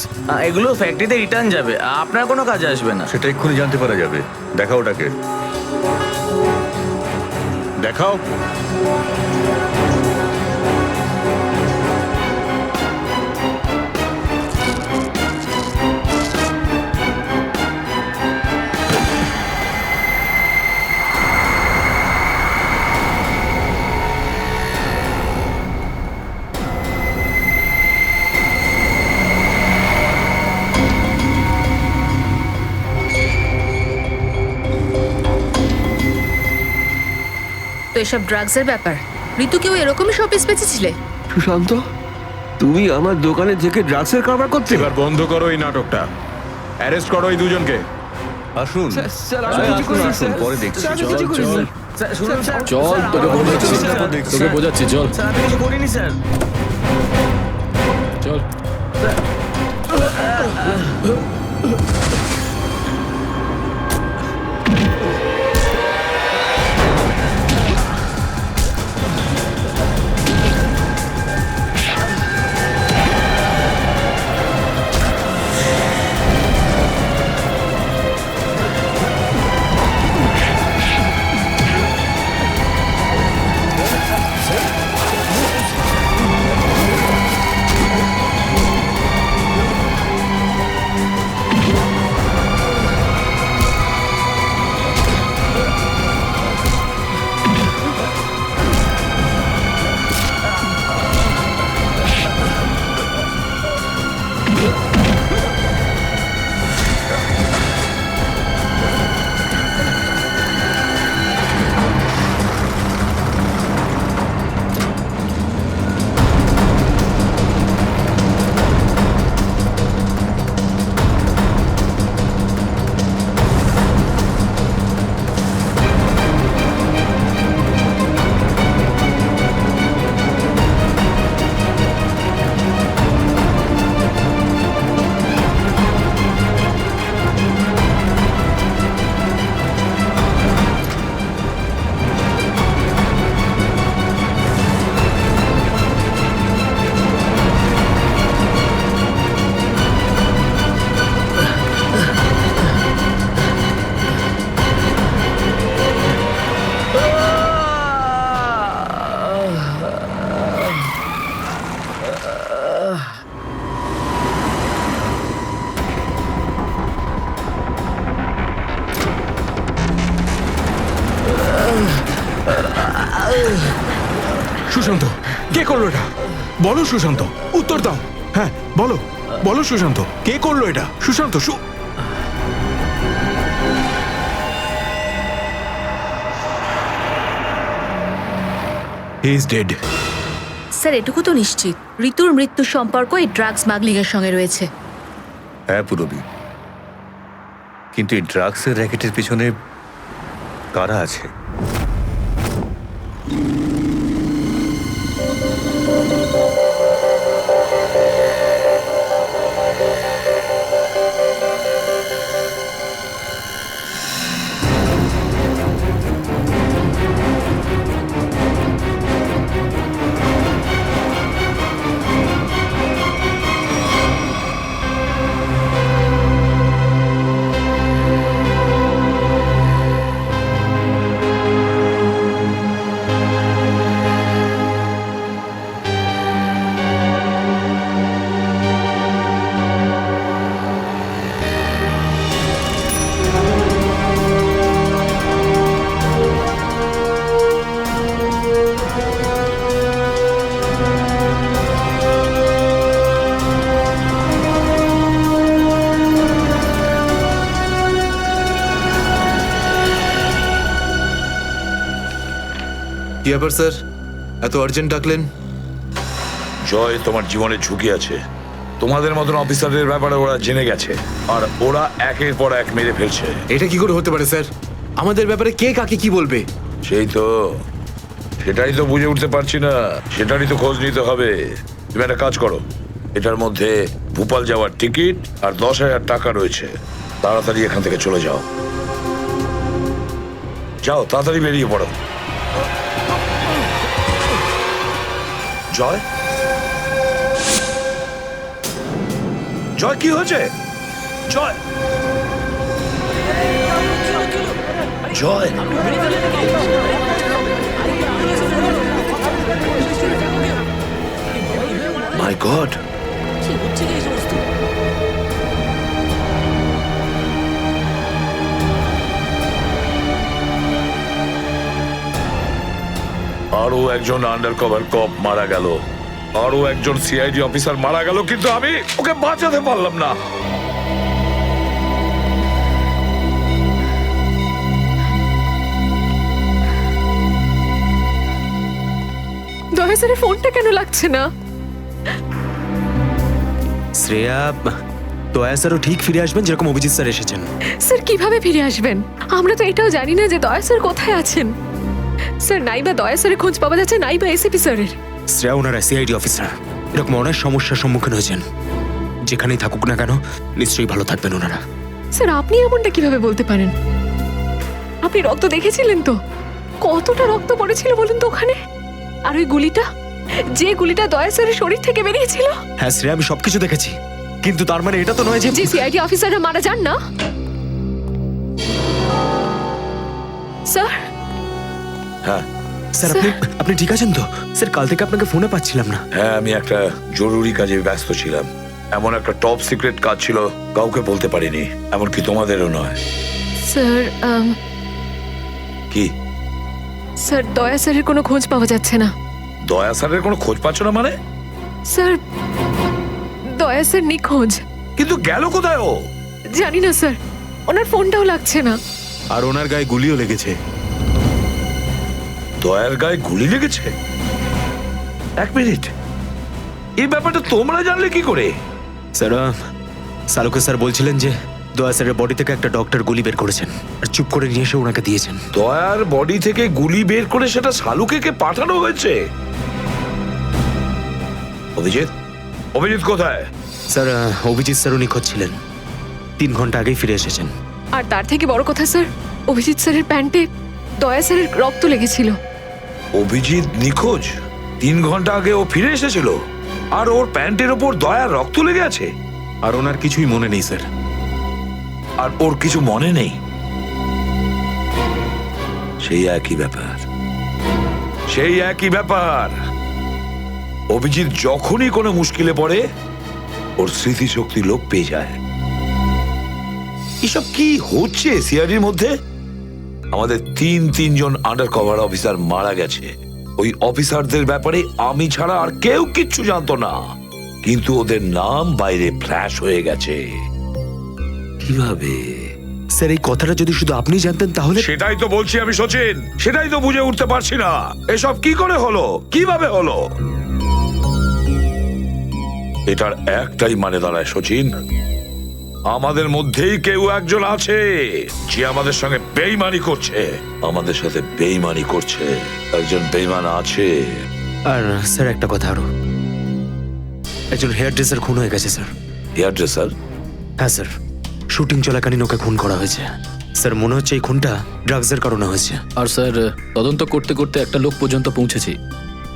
এগুলো ফ্যাক্টরিতে রিটার্ন যাবে, আপনার কোনো কাজে আসবে না। সেটা এক্ষুনি জানতে পারা যাবে। দেখাও ওটাকে, দেখাও। তো এসব ড্রাগসের ব্যাপার। ঋতুকেও এরকমই শপিস বেঁচেছিলে? সুশান্ত, তুমি আমার দোকানে থেকে ড্রাগসের কারবার করতে? এবার বন্ধ করো এই নাটকটা। অ্যারেস্ট করো এই দুজনকে। আসুন, আসুন, পরে দেখছি। চল, তোকে বোঝাচ্ছি, চল। স্যার, আমি কিছু করিনি স্যার। চল। সুশান্ত, কে করলো এটা? বলো সুশান্ত, উত্তর দাও। হ্যাঁ, বলো বলো সুশান্ত, কে করলো এটা? Sushant, he is dead. Sir, এটুকু তো নিশ্চিত ঋতুর মৃত্যুর সম্পর্ক এই ড্রাগ স্মাগলিং এর সঙ্গে রয়েছে। হ্যাঁ পুরবি, কিন্তু এই ড্রাগসের র্যাকেটের পিছনে কারা আছে? ব্যাপার স্যার, এত আর্জেন্ট ডাকলেন? জয়, তোমার জীবনে ঝুঁকি আছে। তোমাদের মতন অফিসারদের ব্যাপারে ওরা জেনে গেছে, আর ওরা একের পর এক মেরে ফেলছে। এটা কি করে হতে পারে স্যার? আমাদের ব্যাপারে কে কাকে কি বলবে? সেটাই তো বুঝে উঠতে পারছি না। সেটারই তো খোঁজ নিতে হবে। তুমি একটা কাজ করো, এটার মধ্যে ভোপাল যাওয়ার টিকিট আর 10,000 টাকা রয়েছে। তাড়াতাড়ি এখান থেকে চলে যাও। যাও, তাড়াতাড়ি বেরিয়ে পড়ো। জয়, জয়, কি হয়েছে? জয়, জয়, মাই গড, আরো একজন আন্ডার কভার কপ মারা গেল, আরো একজন সিআইডি অফিসার মারা গেল, কিন্তু আমি ওকে বাঁচাতে পারলাম না। দয়া স্যারের ফোনটা কেন লাগছে না? শ্রেয়া, দয়া স্যারও ঠিক ফিরে আসবেন যেরকম অভিজিৎ স্যার এসেছেন। স্যার কিভাবে ফিরে আসবেন? আমরা তো এটাও জানি না যে দয়া স্যার কোথায় আছেন। স্যার, নাইবা দয়া স্যারের খোঁজ পাওয়া যাচ্ছে, নাইবা এসিপি স্যারের। শ্রেয়া, ওনারা সিআইডি অফিসার, এরকম অনেক সমস্যার সম্মুখীন হয়েছেন। যেখানেই থাকুক না কেন, নিশ্চয়ই ভালো থাকবেন ওনারা। স্যার, আপনি এমনটা কিভাবে বলতে পারেন? আপনি রক্ত দেখেছিলেন তো? কতটা রক্ত পড়েছিল বলুন তো ওখানে? আর ওই গুলিটা, যে গুলিটা দয়া স্যারের শরীর থেকে বেরিয়েছিল। হ্যাঁ শ্রেয়া, আমি সবকিছু দেখেছি, কিন্তু তার মানে এটা তো নয় যে সিআইডি অফিসাররা মারা যান না। স্যার, হ্যাঁ স্যার, আপনি ঠিক আছেন তো? স্যার, কাল থেকে আপনাকে ফোনে পাচ্ছিলাম না। হ্যাঁ, আমি একটা জরুরি কাজে ব্যস্ত ছিলাম। এমন একটা টপ সিক্রেট কাজ ছিল, কাউকে বলতে পারিনি, এমনকি তোমাদেরও নয়। স্যার, কি স্যার, দয়া স্যারের কোনো খোঁজ পাওয়া যাচ্ছে না। দয়া স্যারের কোনো খোঁজ পাচ্ছ না মানে? স্যার, দয়া স্যার নিখোঁজ। কিন্তু গেল কোথায় ও? জানি না স্যার, ওনার ফোনটাও লাগছে না। আর ওনার গায়ে গুলিও লেগেছে। দয়ার গায়ে গুলি লেগেছে? এক মিনিট, এই ব্যাপারটা তোমরা জানলে কি করে? স্যার, সালুকে স্যার বলছিলেন যে দয়া স্যারের বডি থেকে একটা ডক্টর গুলি বের করেছেন আর চুপ করে নিয়ে এসে ওনাকে দিয়েছেন। দয়ার বডি থেকে গুলি বের করে সেটা শালুকে পাঠানো হয়েছে? অভিজিৎ, অভিজিৎ কোথায়? স্যার, অভিজিৎ স্যারও নিখোঁজ ছিলেন, 3 ঘন্টা আগেই ফিরে এসেছেন। আর তার থেকে বড় কথা স্যার, অভিজিৎ স্যারের প্যান্টে দয়া স্যারের রক্ত লেগেছিল। অভিজিৎ নিখোঁজ? 3 ঘন্টা আগে ও ফিরে এসেছিল, আর ওর প্যান্টের ওপর দয়ার রক্ত লেগে আছে? আর ওনার কিছুই মনে নেই স্যার। আর ওর কিছু মনে নেই? সেই একই ব্যাপার, সেই একই ব্যাপার। অভিজিৎ যখনই কোনো মুশকিলে পড়ে, ওর স্মৃতিশক্তি লোপ পেয়ে যায়। এসব কি হচ্ছে সিআইডির মধ্যে? আমাদের তিনজন আন্ডার কভার অফিসার মারা গেছে। ওই অফিসারদের ব্যাপারে আমি ছাড়া আর কেউ কিচ্ছু জানতো না, কিন্তু ওদের নাম বাইরে ফ্ল্যাশ হয়ে গেছে। কিভাবে? স্যার, এই কথাটা যদি শুধু আপনি জানতেন তাহলে। সেটাই তো বলছি আমি সচিন, সেটাই তো বুঝে উঠতে পারছি না। এসব কি করে হলো, কিভাবে হলো? এটার একটাই মানে দাঁড়ায় সচিন, আমাদের মধ্যেই কেউ একজন আছে যে আমাদের সঙ্গে বেইমানি করছে, আমাদের সাথে বেইমানি করছে। একজন বেইমান আছে। আর স্যার, একটা কথা আরো, একজন হেয়ার ড্রেসার খুন হয়ে গেছে স্যার। Hair dresser? হ্যাঁ স্যার, শুটিং চলাকালীন ওকে খুন করা হয়েছে। স্যার, মনে হচ্ছে এই খুনটা ড্রাগসের কারণে হয়েছে। আর স্যার, তদন্ত করতে করতে একটা লোক পর্যন্ত পৌঁছেছি,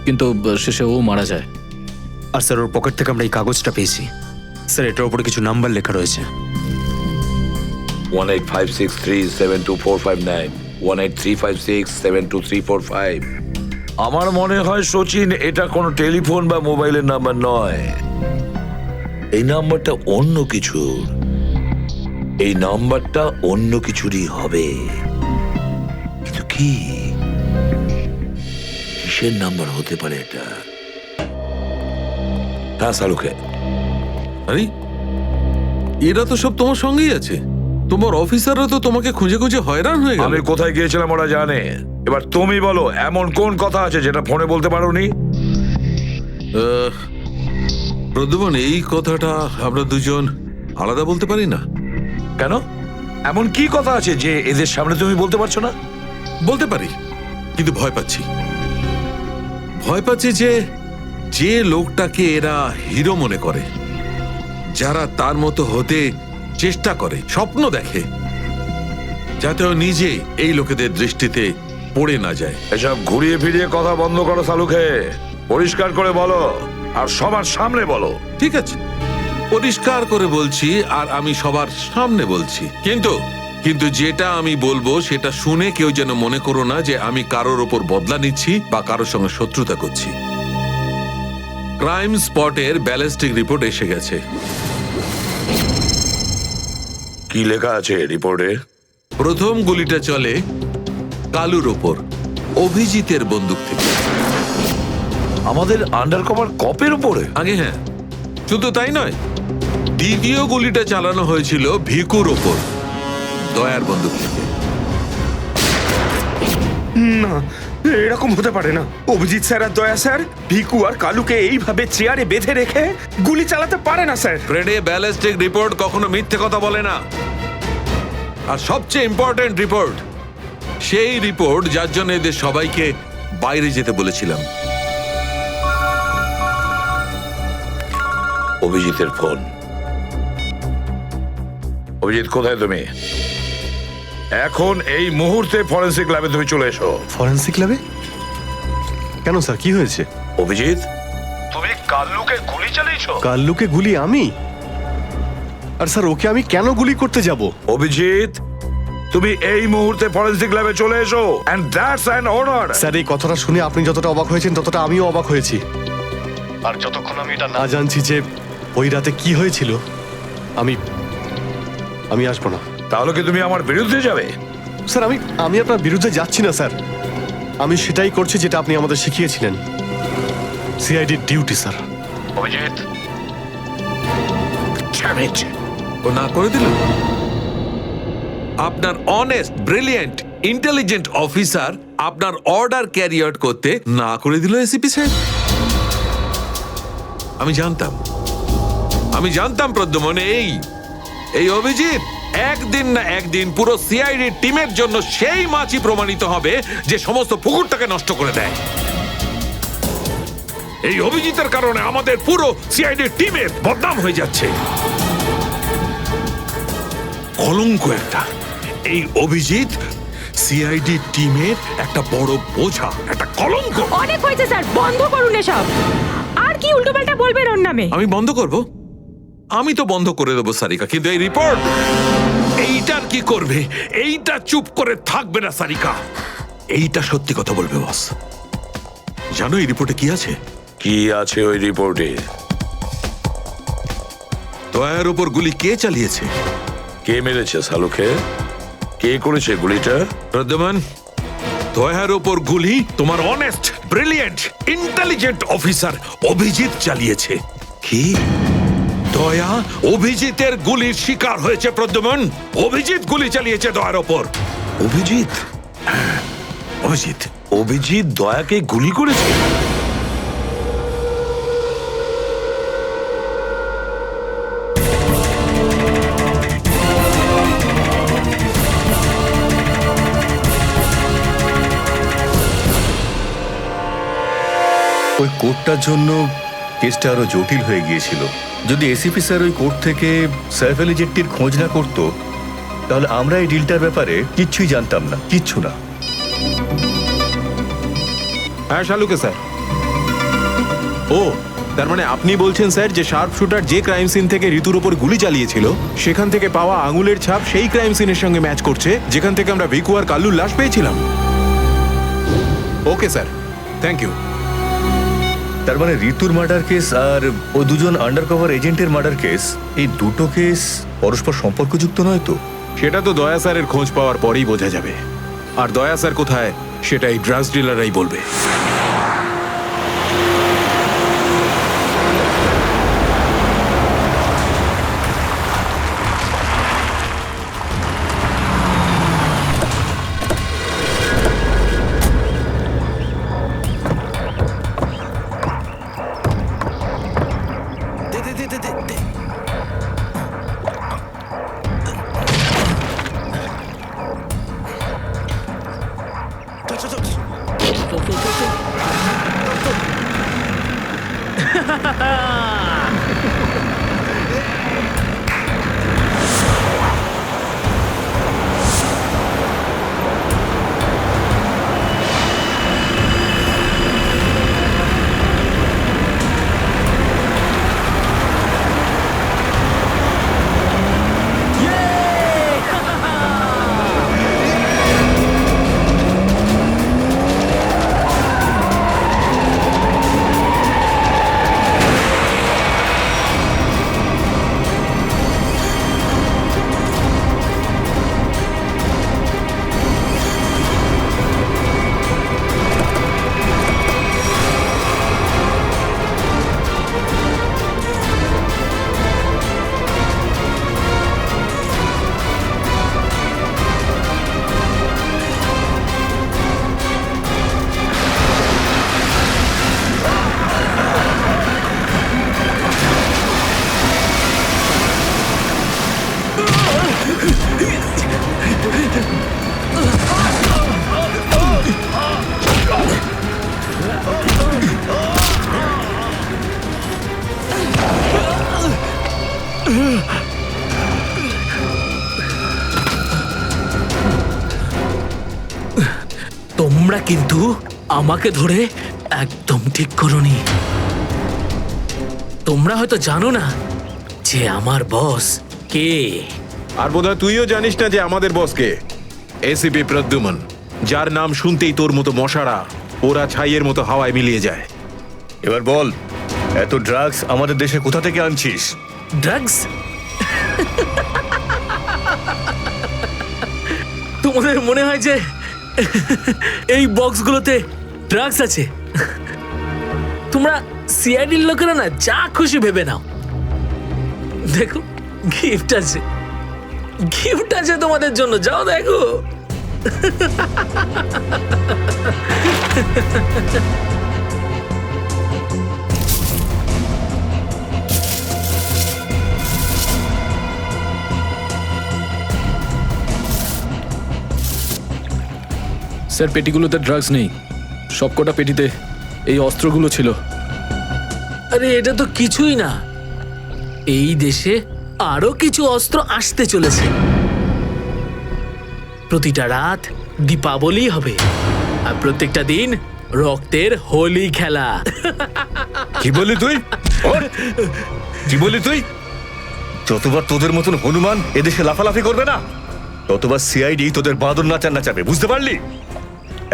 কিন্তু শেষে ও মারা যায়। আর স্যার, ওর পকেট থেকে আমরা এই কাগজটা পেয়েছি। স্যার, এটার উপরে কিছু নাম্বার লেখা রয়েছে। 185637245 183567235। আমার মনে হয় সচিন, এটা কোনো টেলিফোন বা মোবাইলের নাম্বার নয়। এই নাম্বারটা অন্য কিছু, এই নাম্বারটা অন্য কিছুরই হবে। কিন্তু কি, কিসের নাম্বার হতে পারে এটা? হ্যাঁ সালুকে। আরে, এরা তো সব তোমার সঙ্গেই আছে। তোমার অফিসাররা তো তোমাকে খুঁজে খুঁজে হয়রান হয়ে গেল। আমি কোথায় গিয়েছিলাম ওরা জানে। এবার তুমি বলো, এমন কোন কথা আছে যেটা ফোনে বলতে পারোনি? প্রদ্যুমন, এই কথাটা আমরা দুজন আলাদা বলতে পারি না? কেন? এমন কি কথা আছে যে এদের সামনে তুমি বলতে পারছো না? বলতে পারি, কিন্তু ভয় পাচ্ছি। ভয় পাচ্ছি যে যে লোকটাকে এরা হিরো মনে করে, যারা তার মতো হতে চেষ্টা করে, স্বপ্ন দেখে, যাতে ও নিজে এই লোকেদের দৃষ্টিতে পড়ে না যায়। এসব ঘুরিয়ে ফিরিয়ে কথা বন্ধ করো সালুকে। পরিষ্কার করে বলো, আর সবার সামনে বলো। ঠিক আছে, পরিষ্কার করে বলছি, আর আমি সবার সামনে বলছি। কিন্তু যেটা আমি বলবো সেটা শুনে কেউ যেন মনে করো না যে আমি কারোর ওপর বদলা নিচ্ছি বা কারোর সঙ্গে শত্রুতা করছি। ক্রাইম স্পটের ব্যালিস্টিক রিপোর্ট এসে গেছে। কি লেখা আছে রিপোর্টে? প্রথম গুলিটা চলে কালুর ওপর, অভিজিতের বন্দুক থেকে। আমাদের আন্ডারকভার কপের উপরে? আগে হ্যাঁ, শুধু তাই নয়, দ্বিতীয় গুলিটা চালানো হয়েছিল ভিকুর ওপর, দয়ার বন্দুক থেকে। না, এরকম হতে পারে না। অভিজিৎ স্যার আর দয়া স্যার ভিকু আর কালুকে এইভাবে চেয়ারে বেঁধে রেখে গুলি চালাতে পারে না স্যার। ফ্রেডে, ব্যালিস্টিক রিপোর্ট কখনো মিথ্যে কথা বলে না। আর সবচেয়ে ইম্পর্টেন্ট রিপোর্ট, সেই রিপোর্ট যার জন্য এদের সবাইকে বাইরে যেতে বলেছিলাম। অভিজিতের ফোন। অভিজিৎ, কোথায় তুমি? এখন এই মুহূর্তে ফরেনসিক ল্যাবে তুমি চলে এসো। ফরেনসিক ল্যাবে? কেন স্যার, কি হয়েছে? অভিজিৎ, তুমি কাল্লুকে গুলি চালিয়েছো? কাল্লুকে গুলি আমি? আর স্যার, ওকে আমি কেন গুলি করতে যাব? অভিজিৎ, তুমি এই মুহূর্তে ফরেনসিক ল্যাবে চলে এসো, and that's an order. Sir, এই কথাটা শুনে আপনি যতটা অবাক হয়েছেন ততটা আমিও অবাক হয়েছি। আর যতক্ষণ আমি এটা না জানছি যে ওই রাতে কি হয়েছিল, আমি আসবো না। তাহলে কি তুমি আমার বিরুদ্ধে যাবে? স্যার, আমি আপনার বিরুদ্ধে যাচ্ছি না স্যার। আমি সেটাই করছি যেটা আপনি আমাদের শিখিয়েছিলেন, সিআইডির ডিউটি স্যার। অভিজিৎ, ও না করে দিল। আপনার অনেস্ট, ব্রিলিয়েন্ট, ইন্টেলিজেন্ট অফিসার আপনার অর্ডার ক্যারি আউট করতে না করে দিল এসিপি সাহেব। আমি জানতাম প্রদ্যুমন, এই অভিজিৎ একদিন না একদিন পুরো সিআইডি টিমের জন্য সেই মাছি প্রমাণিত হবে যে সমস্ত পুকুরটাকে নষ্ট করে দেয়। এই অভিজিতের কারণে আমাদের পুরো সিআইডি টিমের বদনাম হয়ে যাচ্ছে। কলঙ্ক একটা। এই অভিজিৎ সিআইডি টিমের একটা বড় বোঝা, একটা কলঙ্ক। অনেক হয়েছে স্যার, বন্ধ করুন এসব। আর কি উল্টোপাল্টা বলবেন ওর নামে? আমি বন্ধ করব? আমি তো বন্ধ করে দেবো সারিকা, কিন্তু এই রিপোর্ট, এইটার কি করবে? এইটা চুপ করে থাকবে না সারিকা, এইটা সত্যি কথা বলবে বস। জানো এই রিপোর্টে কি আছে? কি আছে ওই রিপোর্টে? দয়ার উপর গুলি কে চালিয়েছে, কে মেরেছে সালুকে, কে করেছে গুলিটা? প্রদ্যুমন, দয়ার উপর গুলি তোমার honest, brilliant, intelligent officer Abhijit চালিয়েছে। কি? দয়া অভিজিতের গুলির শিকার হয়েছে প্রদ্যুমন। অভিজিৎ গুলি চালিয়েছে দয়ার ওপর। অভিজিৎ? অভিজিৎ দয়াকে গুলি করেছে? ওই কোর্টটার জন্য কেসটা আরো জটিল হয়ে গিয়েছিল। যদি এসিপি স্যার ওই কোর্ট থেকে সাইফ আলী জেট্টির খোঁজ না করতো, তাহলে আমরা এই ডিলটার ব্যাপারে কিচ্ছুই জানতাম না, কিচ্ছু না। হ্যাঁ শালুকে স্যার। ও, তার মানে আপনি বলছেন স্যার যে শার্প শুটার যে ক্রাইম সিন থেকে ঋতুর উপর গুলি চালিয়েছিল, সেখান থেকে পাওয়া আঙুলের ছাপ সেই ক্রাইম সিনের সঙ্গে ম্যাচ করছে যেখান থেকে আমরা ভিকু আর কাল্লুর লাশ পেয়েছিলাম। Okay sir, thank you. তার মানে ঋতুর মার্ডার কেস আর ও দুজন আন্ডারকভার এজেন্টের মার্ডার কেস, এই দুটো কেস পরস্পর সম্পর্কযুক্ত নয় তো? সেটা তো দয়া স্যারের খোঁজ পাওয়ার পরেই বোঝা যাবে। আর দয়া স্যার কোথায় সেটা এই ড্রাগস ডিলাররাই বলবে। তোমরা কিন্তু আমাকে ধরে একদম ঠিক করোনি। তোমরা হয়তো জানো না যে আমার বস কে। আর বোধহয় তুইও জানিস না যে আমাদের বস কে। এসিপি প্রদ্যুমন, যার নাম শুনতেই তোর মতো মশারা ওরা ছাইয়ের মতো হাওয়ায় মিলিয়ে যায়। এবার বল, এত ড্রাগস আমাদের দেশে কোথা থেকে আনছিস? ড্রাগস? তোমাদের মনে হয় যে এই বক্সগুলোতে ড্রাগস আছে? তোমরা সিআইডির লোকেরা না যা খুশি ভেবে নাও। দেখো গিফট আছে, গিফট আছে তোমাদের জন্য, যাও দেখো। স্যার পেটিগুলোতে ড্রাগস নেই, সবকটা পেটিতে এই অস্ত্রগুলো ছিল। আরে এটা তো কিছুই না, এই দেশে আরো কিছু অস্ত্র আসতে চলেছে। প্রতিটা রাত দীপাবলি হবে আর প্রত্যেকটা দিন রক্তের হোলি খেলা। কি বললি তুই? কি বললি তুই? যতবার তোদের মতন হনুমান এদেশে লাফালাফি করবে না, ততবার সিআইডি তোদের বাদর নাচার নাচাবে, বুঝতে পারলি?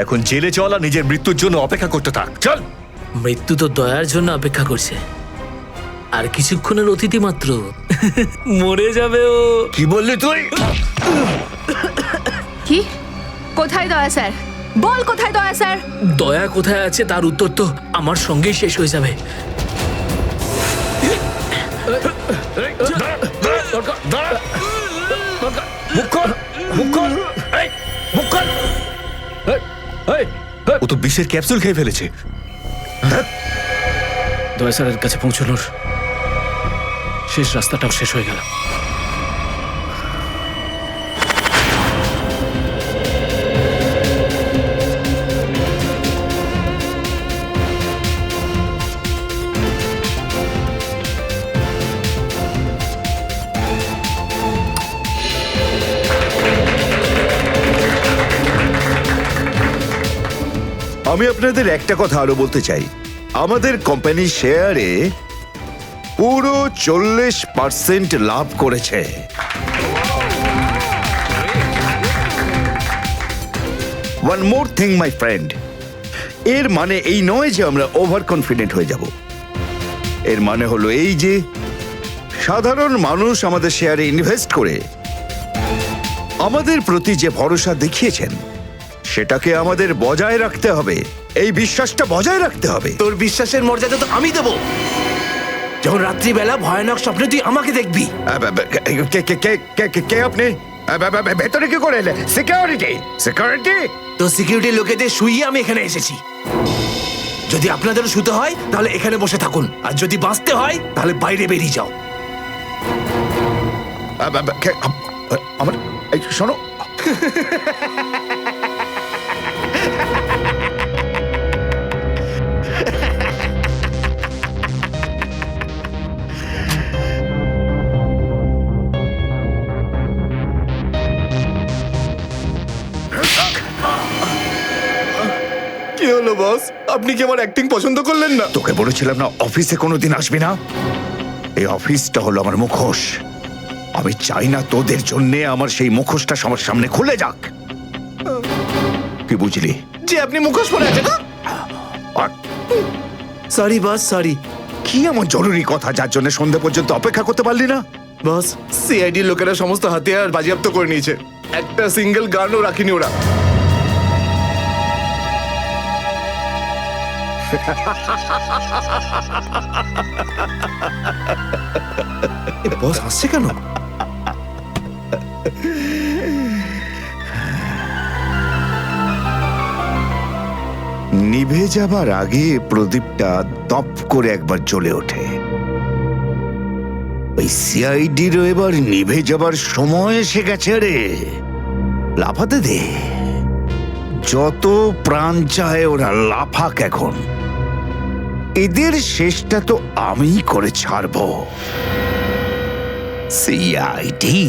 এখন জেলে চল আর নিজের মৃত্যুর জন্য অপেক্ষা করতে থাক। চল। মৃত্যু তো দয়ার জন্য অপেক্ষা করছে, আর কিছুক্ষণের অতিথি মাত্র মরে যাবে ও। কি বললি তুই? কি? কোথায় দয়া স্যার? বল কোথায় দয়া স্যার? দয়া কোথায় আছে তার উত্তর তো আমার সঙ্গেই শেষ হয়ে যাবে। ও তো বিষের ক্যাপসুল খেয়ে ফেলেছে। দয়া স্যারের কাছে পৌঁছানোর শেষ রাস্তাটাও শেষ হয়ে গেল। আমি আপনাদের একটা কথা আরো বলতে চাই, আমাদের কোম্পানির শেয়ারে পুরো 40% লাভ করেছে। One more thing my friend, এর মানে এই নয় যে আমরা ওভার কনফিডেন্ট হয়ে যাব। এর মানে হলো এই যে সাধারণ মানুষ আমাদের শেয়ারে ইনভেস্ট করে আমাদের প্রতি যে ভরসা দেখিয়েছেন সেটাকে আমাদের বজায় রাখতে হবে। এই বিশ্বাসটা বজায় রাখতে হবে। তোর বিশ্বাসের মর্যাদা তো আমি দেব যখন রাত্রিবেলা ভয়ানক স্বপ্নে তুই আমাকে দেখবি। কে আপনি? ভেতরে কি করে এলে? সিকিউরিটি? সিকিউরিটি? তো সিকিউরিটি লোকেদের শুইয়ে আমি এখানে এসেছি। যদি আপনাদেরও শুতে হয় তাহলে এখানে বসে থাকুন, আর যদি বাঁচতে হয় তাহলে বাইরে বেরিয়ে যাও। আমার এই শোনো, কি হলো বস? আপনি কি আমার অ্যাক্টিং পছন্দ করলেন না? তোকে বলেছিলাম না অফিসে কোনোদিন আসবি না? এই অফিসটা হলো আমার মুখোশ। আমি চাই না তোদের জন্য আমার সেই মুখোশটা সবার সামনে খুলে যাক। কি বুঝলি? যে আপনি মুখোশ পরে আছেন। Sorry boss, sorry. কি এমন জরুরি কথা যার জন্য সন্ধ্যে পর্যন্ত অপেক্ষা করতে পারলি না? বস, সিআইডি লোকেরা সমস্ত হাতিয়ার বাজেয়াপ্ত করে নিয়েছে, একটা সিঙ্গেল গানও রাখিনি ওরা। বস হাসছে কেন? নিভে যাবার আগে প্রদীপটা দপ করে একবার জ্বলে ওঠে। ওই সিআইডির এবার নিভে যাবার সময় এসে গেছে রে। লাফাতে দে, যত প্রাণ চায় ওরা লাফাক এখন। এদের শেষটা তো আমি করে ছাড়বো। সিআইডি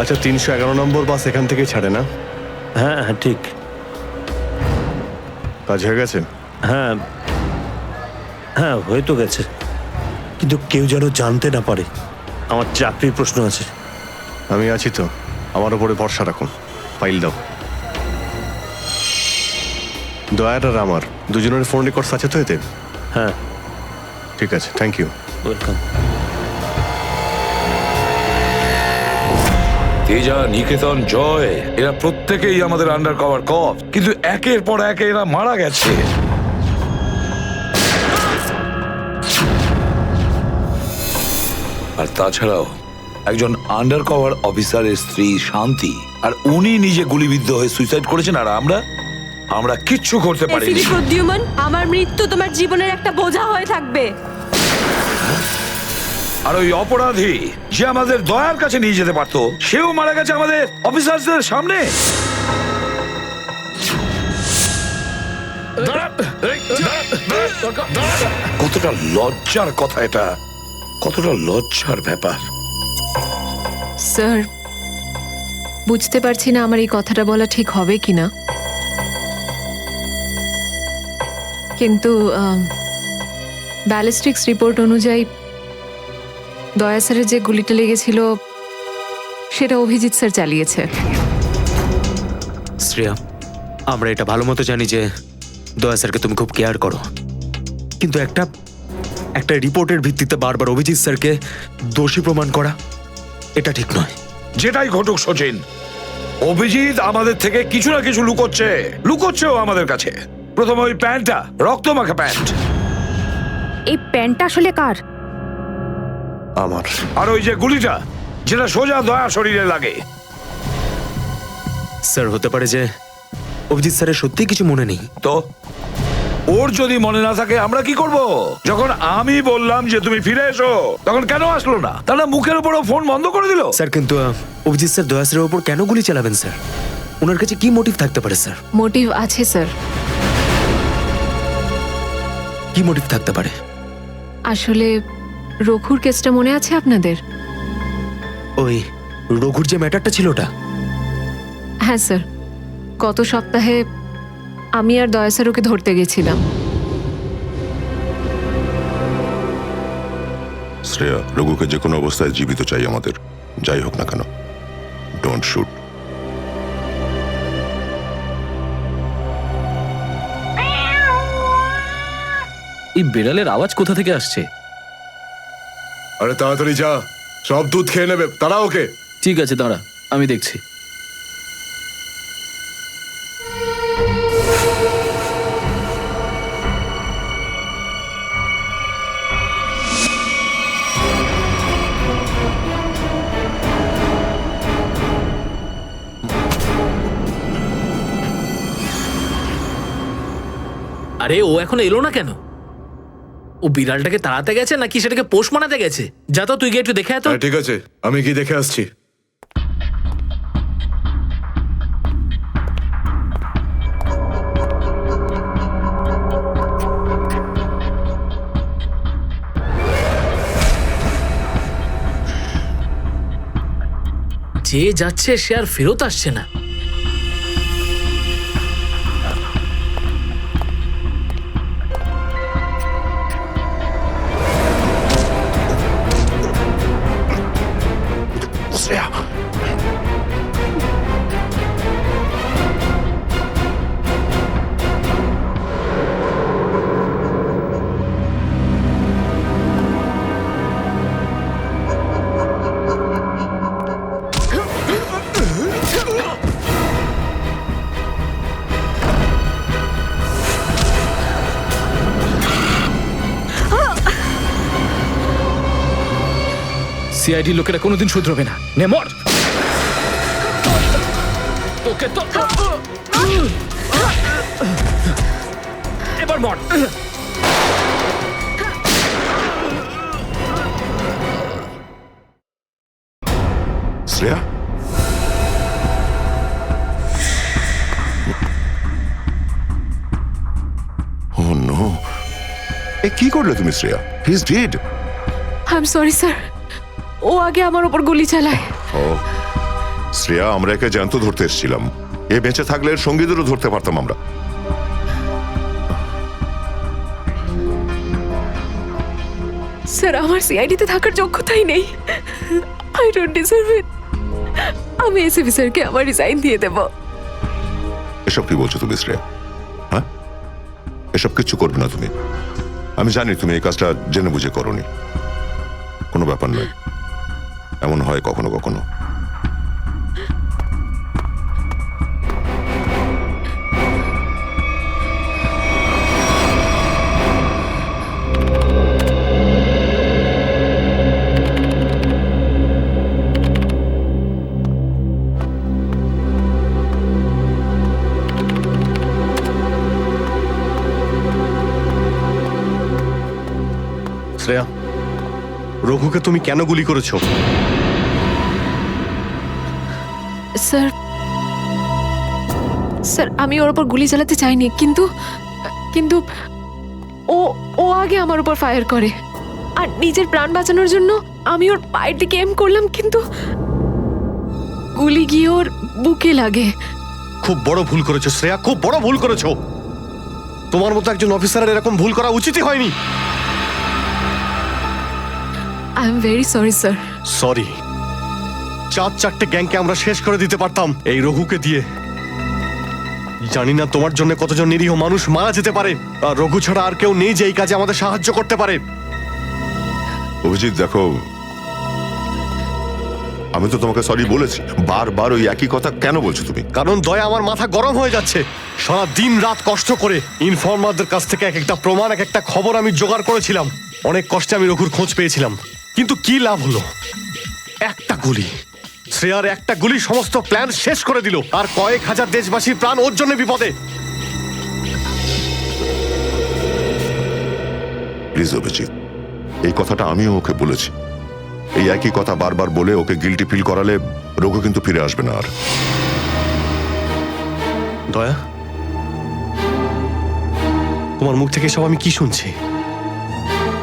আচ্ছা, 311 নম্বর বাস এখান থেকে ছাড়ে না? হ্যাঁ হ্যাঁ ঠিক। কাজ হয়ে গেছে? হ্যাঁ হ্যাঁ হয়ে তো গেছে, কিন্তু কেউ যেন জানতে না পারে। আমার চাকরির প্রশ্ন আছে। আমি আছি তো, আমার উপরে ভরসা রাখুন। ফাইল দাও। দয়ার আর আমার দুজনের ফোন রেকর্ডস আছে তো এতে? হ্যাঁ ঠিক আছে, থ্যাংক ইউ। ওয়েলকাম। তেজা, নিকেতন, জয়, এরা প্রত্যেকেই আমাদের আন্ডার কভার কপ, কিন্তু একের পর এক এরা মারা গেছে। আর তাছাড়াও একজন আন্ডার কভার অফিসারের স্ত্রী শান্তি, আর উনি নিজে গুলিবিদ্ধ হয়ে সুইসাইড করেছেন, আর আমরা কিচ্ছু করতে পারিনি। প্রদ্যুম্ন, আমার মৃত্যু তোমার জীবনের একটা বোঝা হয়ে থাকবে। আর ওই অপরাধী যে আমাদের দয়ার কাছে নিয়ে যেতে পারতো, সেও মারা গেছে আমাদের অফিসারদের সামনে। কতটা লজ্জার কথা এটা, কতটা লজ্জার ব্যাপার। স্যার, বুঝতে পারছি না আমার এই কথাটা বলা ঠিক হবে কিনা, কিন্তু ব্যালিস্টিক্স রিপোর্ট অনুযায়ী দয়া স্যারের যে গুলিটা লেগেছিল সেটা অভিজিৎ স্যার চালিয়েছে। শ্রেয়া, আমরা এটা ভালো মতো জানি যে দয়া স্যারকে তুমি খুব কেয়ার করো, কিন্তু একটা রিপোর্টের ভিত্তিতে বারবার অভিজিৎ স্যারকে দোষী প্রমাণ করা এটা ঠিক নয়। যেটাই ঘটুক সচিন, অভিজিৎ আমাদের থেকে কিছু না কিছু লুকোচ্ছেও আমাদের কাছে। প্রথমে ওই প্যান্টটা, রক্তমাখা প্যান্ট। এই প্যান্টটা আসলে কার? আমার। আর ওই যে গুলিটা, যেটা সোজা দয়া শরীরে লাগে। স্যার, হতে পারে যে অভিজিৎ স্যারের সত্যি কিছু মনে নেই। তো ওর যদি মনে না থাকে আমরা কি করব? যখন আমি বললাম যে তুমি ফিরে এসো, তখন কেন আসলো না? তাহলে মুখের উপরও ফোন বন্ধ করে দিল। স্যার, কিন্তু অভিজিৎ স্যার দয়া স্যারের উপর কেন গুলি চালাবেন স্যার? ওনার কাছে কি মোটিভ থাকতে পারে স্যার? মোটিভ আছে স্যার। কি মোটিভ থাকতে পারে? আসলে রঘুর কেসটা মনে আছে আপনাদের? ওই রঘুর যে ম্যাটারটা ছিল ওটা? হ্যাঁ স্যার, গত সপ্তাহে আমি আর দয়া স্যার ওকে ধরতে গেছিলাম। শ্রেয়া, রঘুকে যে কোনো অবস্থায় জীবিত চাই আমাদের, যাই হোক না কেন। Don't shoot. এই বেড়ালের আওয়াজ কোথা থেকে আসছে? আরে তাড়াতাড়ি যা, সব দুধ খেয়ে নেবে, তারা ওকে। ঠিক আছে, দাঁড়া, আমি দেখছি। আরে ও এখনো এলো না কেন? ও বিড়ালটাকে তাড়াতে গেছে নাকি সেটাকে পোষ মানাতে গেছে? যা তো, তুই গিয়ে একটু দেখে আয় তো। হ্যাঁ, ঠিক আছে, আমি কি দেখে আসছি। যে যাচ্ছে সে আর ফেরত আসছে না। সিআইডি লোকেরা কোনোদিন শুধরবে না। নে মর। তোকে তো এবার মর। শ্রেয়া, ও নো, এ কি করলে তুমি Shreya? He is dead. I am sorry sir, ও আগে আমার উপর গুলি চালায়। ও শ্রেয়া, আমরা একে জ্যান্ত ধরতে এসেছিলাম। এ বেঁচে থাকলে এর সঙ্গীদেরও ধরতে পারতাম আমরা। স্যার, আমার সিআইডিতে থাকার যোগ্যতাই নেই। আই ডোন্ট ডিজার্ভ ইট। আমি এসিপি স্যারকে আমার রিজাইন দিয়ে দেব। এসব কি বলছো তুমি শ্রেয়া? হ্যাঁ, এসব কিচ্ছু করবে না তুমি। আমি জানি তুমি এই কাজটা জেনে বুঝে করোনি। কোনো ব্যাপার নয়, এমন হয় কখনো কখনো। শ্রেয়া, রঘুকে তুমি কেন গুলি করেছো? স্যার, স্যার আমি ওর উপর গুলি চালাতে চাইনি, কিন্তু কিন্তু ও ও আগে আমার উপর ফায়ার করে আর নিজের প্রাণ বাঁচানোর জন্য আমি ওর পায়ের দিকে এম করলাম, কিন্তু গুলি গিয়ে ওর বুকে লাগে। খুব বড় ভুল করেছো শ্রেয়া, খুব বড় ভুল করেছো। তোমার মতো একজন অফিসারের এরকম ভুল করা উচিতই হয়নি। I am very sorry sir. Sorry? 4-4টে গ্যাংকে আমরা শেষ করে দিতে পারতাম এই রঘুকে দিয়ে। জানি না তোমার জন্য কতজন নিরীহ মানুষ মারা যেতে পারে, আর রঘু ছাড়া আর কেউ নেই যে এই কাজে আমাদের সাহায্য করতে পারে। অভিজিৎ দেখো, আমি তো তোমাকে সরি বলেছি। বারবার ওই একই কথা কেন বলছো তুমি? কারণ দয়া আমার মাথা গরম হয়ে যাচ্ছে। সারা দিন রাত কষ্ট করে ইনফর্মারদের কাছ থেকে এক একটা প্রমাণ, এক একটা খবর আমি জোগাড় করেছিলাম। অনেক কষ্টে আমি রঘুর খোঁজ পেয়েছিলাম, কিন্তু কি লাভ হলো? একটা গুলি, শ্রেয়ার একটা গুলি সমস্ত প্ল্যান শেষ করে দিল, আর কয়েক হাজার দেশবাসীর প্রাণ ওর জন্য বিপদে। প্লিজ অভিজিৎ, এই কথাটা আমিও ওকে বলেছি। এই একই কথা বারবার বলে ওকে গিল্টি ফিল করালে রঘু কিন্তু ফিরে আসবে না আর। দয়া, তোমার মুখ থেকে সব আমি কি শুনছি?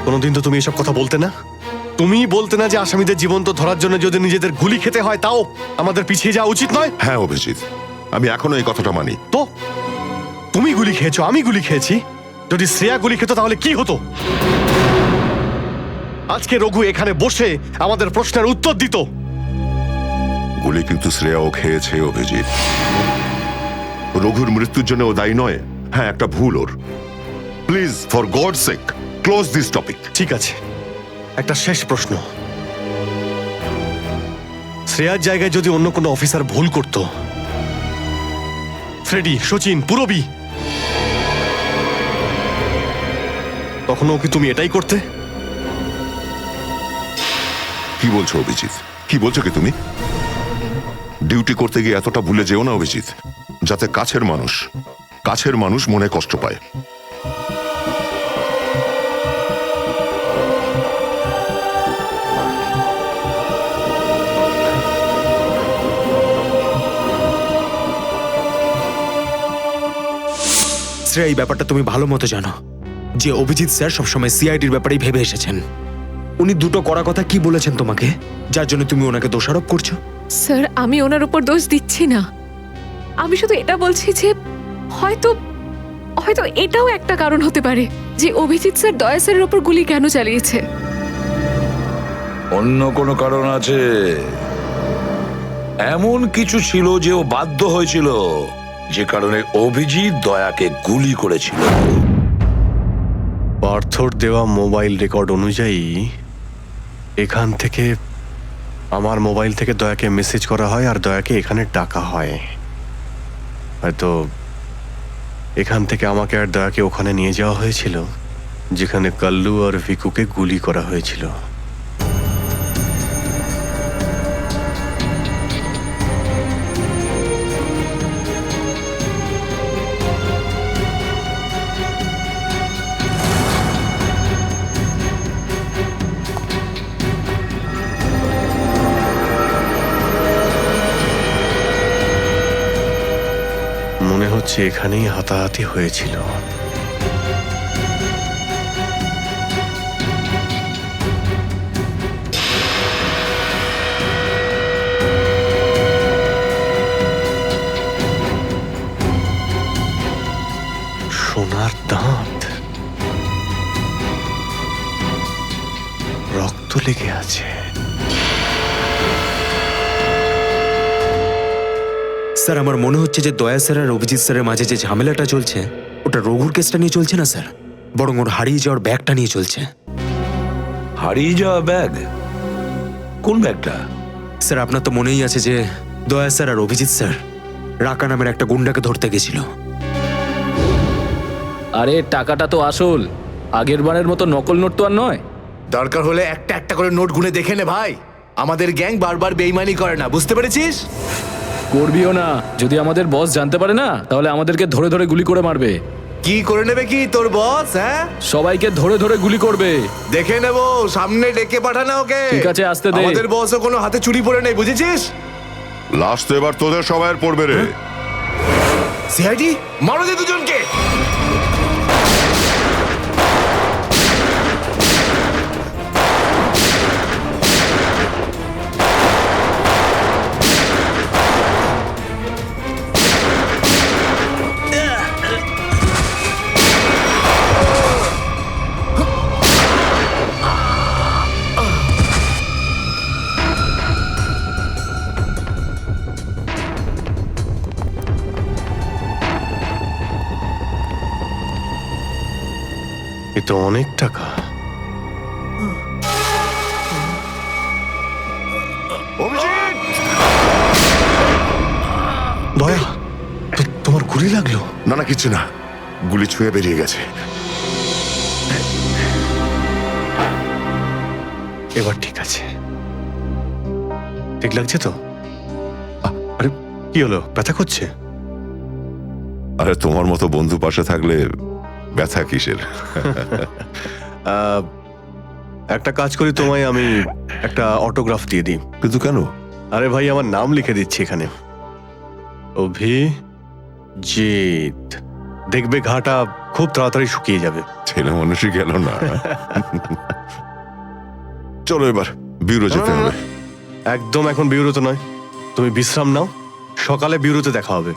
কোনোদিন তো তুমি এসব কথা বলতে না। তুমি বলতে না যে আসামিদের জীবন্ত ধরার জন্য যদি নিজেদের গুলি খেতে হয় তাও আমাদের পিছিয়ে যাওয়া উচিত নয়? হ্যাঁ অভিজিৎ, আমি এখনো এই কথাটা মানি। তো তুমি গুলি খেয়েছো, আমি গুলি খেয়েছি। যদি শ্রেয়া গুলি খেত তাহলে কি হতো? আজকে রঘু এখানে বসে আমাদের প্রশ্নের উত্তর দিত। গুলি কিন্তু শ্রেয়াও খেয়েছে অভিজিৎ। রঘুর মৃত্যুর জন্য ও দায়ী নয়। হ্যাঁ, একটা ভুল ওর। Please, for God sake, close this topic. ঠিক আছে, একটা শেষ প্রশ্ন। শ্রেয়ার জায়গায় যদি অন্য কোনো অফিসার ভুল করত, ফ্রেডি, সচিন, পুরবী, তখনও কি তুমি এটাই করতে? কি বলছো অভিজিৎ? কি বলছো কি তুমি? ডিউটি করতে গিয়ে এতটা ভুলে যেও না অভিজিৎ, যাতে কাছের মানুষ মনে কষ্ট পায়। শ্রেয়া, এই ব্যাপারটা তুমি ভালো মতো জানো যে অভিজিৎ স্যার সবসময় সিআইডির ব্যাপারেই ভেবে এসেছেন। উনি দুটো কড়া কথা কি বলেছেন তোমাকে, যার জন্য তুমি ওনাকে দোষারোপ করছো? স্যার, আমি ওনার উপর দোষ দিচ্ছি না। আমি শুধু এটা বলছি যে হয়তো হয়তো এটাও একটা কারণ হতে পারে যে অভিজিৎ স্যার দয়া স্যারের উপর গুলি কেন চালিয়েছে। অন্য কোনো কারণ আছে? এমন কিছু ছিল যে ও বাধ্য হয়েছিল, যে কারণে অভিজিৎ দয়াকে গুলি করেছিল। পার্থর দেওয়া মোবাইল রেকর্ড অনুযায়ী এখান থেকে আমার মোবাইল থেকে দয়াকে মেসেজ করা হয় আর দয়াকে এখানে ডাকা হয়। হয়তো এখান থেকে আমাকে আর দয়াকে ওখানে নিয়ে যাওয়া হয়েছিল যেখানে কাল্লু আর ভিকুকে গুলি করা হয়েছিল। মনে হচ্ছে এখানেই হাতাহাতি হয়েছিল। সোনার দাঁত, রক্ত লেগে আছে। স্যার, আমার মনে হচ্ছে যে দয়া স্যার আর অভিজিৎ স্যারের মাঝে যে ঝামেলাটা চলছে ওটা রঘুর কেসটা নিয়ে চলছে না স্যার, বরং ওর হারিয়ে যাওয়ার ব্যাগটা নিয়ে চলছে। হারিয়ে যাওয়া ব্যাগ? কোন ব্যাগটা? স্যার, আপনার তো মনেই আছে যে দয়া স্যার আর অভিজিৎ স্যার রাকা নামের একটা গুন্ডাকে ধরতে গেছিল। আরে টাকাটা তো আসল, আগের বারের মতো নকল নোট তো আর নয়। দরকার হলে একটা একটা করে নোট গুনে দেখে নে ভাই। আমাদের গ্যাং বারবার বেইমানি করে না, বুঝতে পেরেছিস? করবিও না। যদি আমাদের বস জানতে পারে না, তাহলে আমাদেরকে ধরে ধরে গুলি করে মারবে। কি করে নেবে কি তোর বস? হ্যাঁ, সবাইকে ধরে ধরে গুলি করবে। দেখে নেব, সামনে ডেকে পাঠানা ওকে। ঠিক আছে, আসতে দে। আমাদের বসও কোনো হাতে চুরি পড়ে নেই, বুঝেছিস? লাশ তো এবার তোদের সবাইয়ের পড়বে রে। সিআইডি মারো দে দুজনকে। এ তো অনেক টাকা। দয়া, তোমার গুলি লাগলো? না না, কিছু না, গুলি ছুঁয়ে বেরিয়ে গেছে। এবার ঠিক আছে, ঠিক লাগছে তো? আরে কি হলো, ব্যথা করছে? আরে তোমার মতো বন্ধু পাশে থাকলে ব্যথা কিসের? একটা কাজ করি, তোমায় আমি একটা অটোগ্রাফ দিয়ে দিই। কিন্তু কেন? আরে ভাই, আমার নাম লিখে দিচ্ছি এখানে, অভিজিৎ। দেখবে ঘাটা খুব তাড়াতাড়ি শুকিয়ে যাবে। ছেলে মানুষই গেল না। চলো এবার বিউরো যেতে হবে। একদম এখন বিউরোতে নয়, তুমি বিশ্রাম নাও, সকালে বিউরোতে দেখা হবে।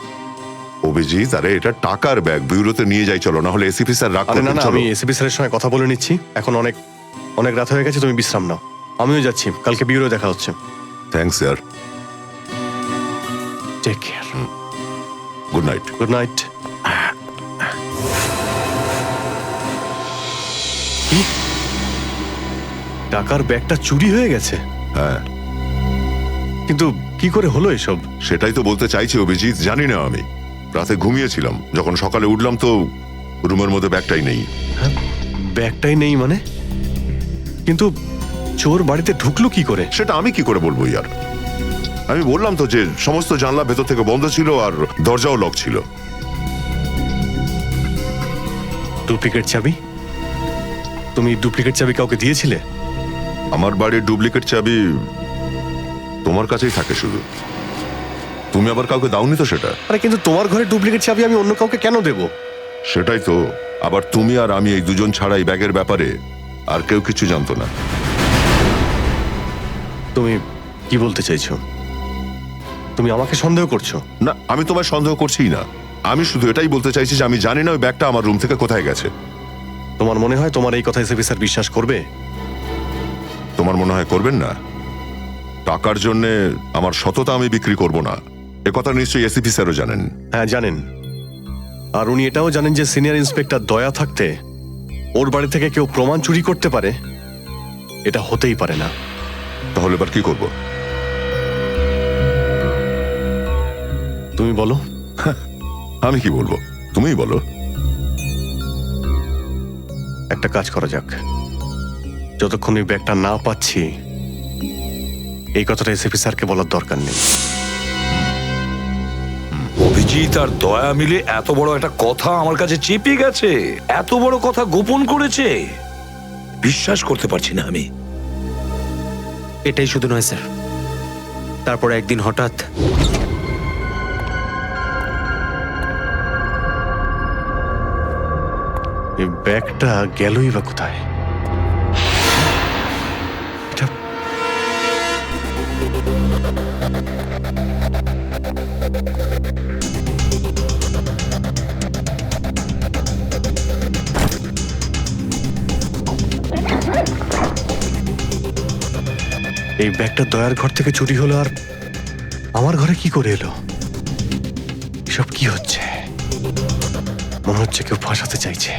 অভিজিৎ, আরে এটা টাকার ব্যাগ, বিউরোতে নিয়ে যাই চলো, না হলে এসিপি স্যার রাগ করবেন। না, আমি এসিপি স্যারের সঙ্গে কথা বলে নিচ্ছি, এখন অনেক অনেক রাত হয়ে গেছে, তুমি বিশ্রাম নাও। আমিও যাচ্ছি, কালকে বিউরো দেখা হচ্ছে। Thanks sir. Take care. Good night. Good night. টাকার ব্যাগটা চুরি হয়ে গেছে? হ্যাঁ। কিন্তু কি করে হলো এসব? সেটাই তো বলতে চাইছি অভিজিৎ, জানি না। আমি রাতে ঘুমিয়েছিলাম, যখন সকালে উঠলাম তো রুমের মধ্যে ব্যাগটাই নেই। ব্যাগটাই নেই মানে? কিন্তু চোর বাড়িতে ঢুকলো কি করে? সেটা আমি কি করে বলবো ইয়ার? আমি বললাম তো যে সমস্ত জানলা ভেতর থেকে বন্ধ ছিল আর দরজাও লক ছিল। ডুপ্লিকেট চাবি? তুমি ডুপ্লিকেট চাবি কাউকে দিয়েছিলে? আমার বাড়ির ডুপ্লিকেট চাবি তোমার কাছেই থাকে শুধু, তুমি আবার কাউকে দাওনি তো সেটা। আরে কিন্তু তোমার ঘরে ডুপ্লিকেট চাবি আমি অন্য কাউকে কেন দেব? সেটাই তো। আবার তুমি আর আমি এই দুজন ছাড়া এই ব্যাগের ব্যাপারে আর কেউ কিছু জানতো না। তুমি কি বলতে চাইছো? তুমি আমাকে সন্দেহ করছো? না, আমি তোমায় সন্দেহ করছিই না। আমি শুধু এটাই বলতে চাইছি যে আমি জানি না ওই ব্যাগটা আমার রুম থেকে কোথায় গেছে। তোমার মনে হয় তোমার এই কথা এসএফি স্যার বিশ্বাস করবে? তোমার মনে হয় করবেন না? টাকার জন্য আমার সততা আমি বিক্রি করব না, এ কথা নিশ্চয়ই এসিপি স্যারও জানেন। হ্যাঁ জানেন। আর উনি এটাও জানেন যে সিনিয়র ইন্সপেক্টর দয়া থাকতে ওর বাড়ি থেকে কেউ প্রমাণ চুরি করতে পারে, এটা হতেই পারে না। তাহলে এবার কি করব? তুমি বলো। আমি কি বলবো, তুমিই বলো। একটা কাজ করা যাক, যতক্ষণ এই ব্যাগটা না পাচ্ছি এই কথাটা এসএপি স্যারকে বলার দরকার নেই। অভিজিৎ আর দয়া মিলে এত বড় একটা কথা আমার কাছে চেপে গেছে, এত বড় কথা গোপন করেছে, বিশ্বাস করতে পারছি না আমি। এটাই শুধু নয় স্যার, তারপর একদিন হঠাৎ এই ব্যাগটা গেলই বা কোথায়? এই ব্যাগটা দয়ার ঘর থেকে চুরি হলো আর আমার ঘরে কি করে এলো? এসব কি হচ্ছে? মনে হচ্ছে কেউ ফাঁসাতে চাইছে।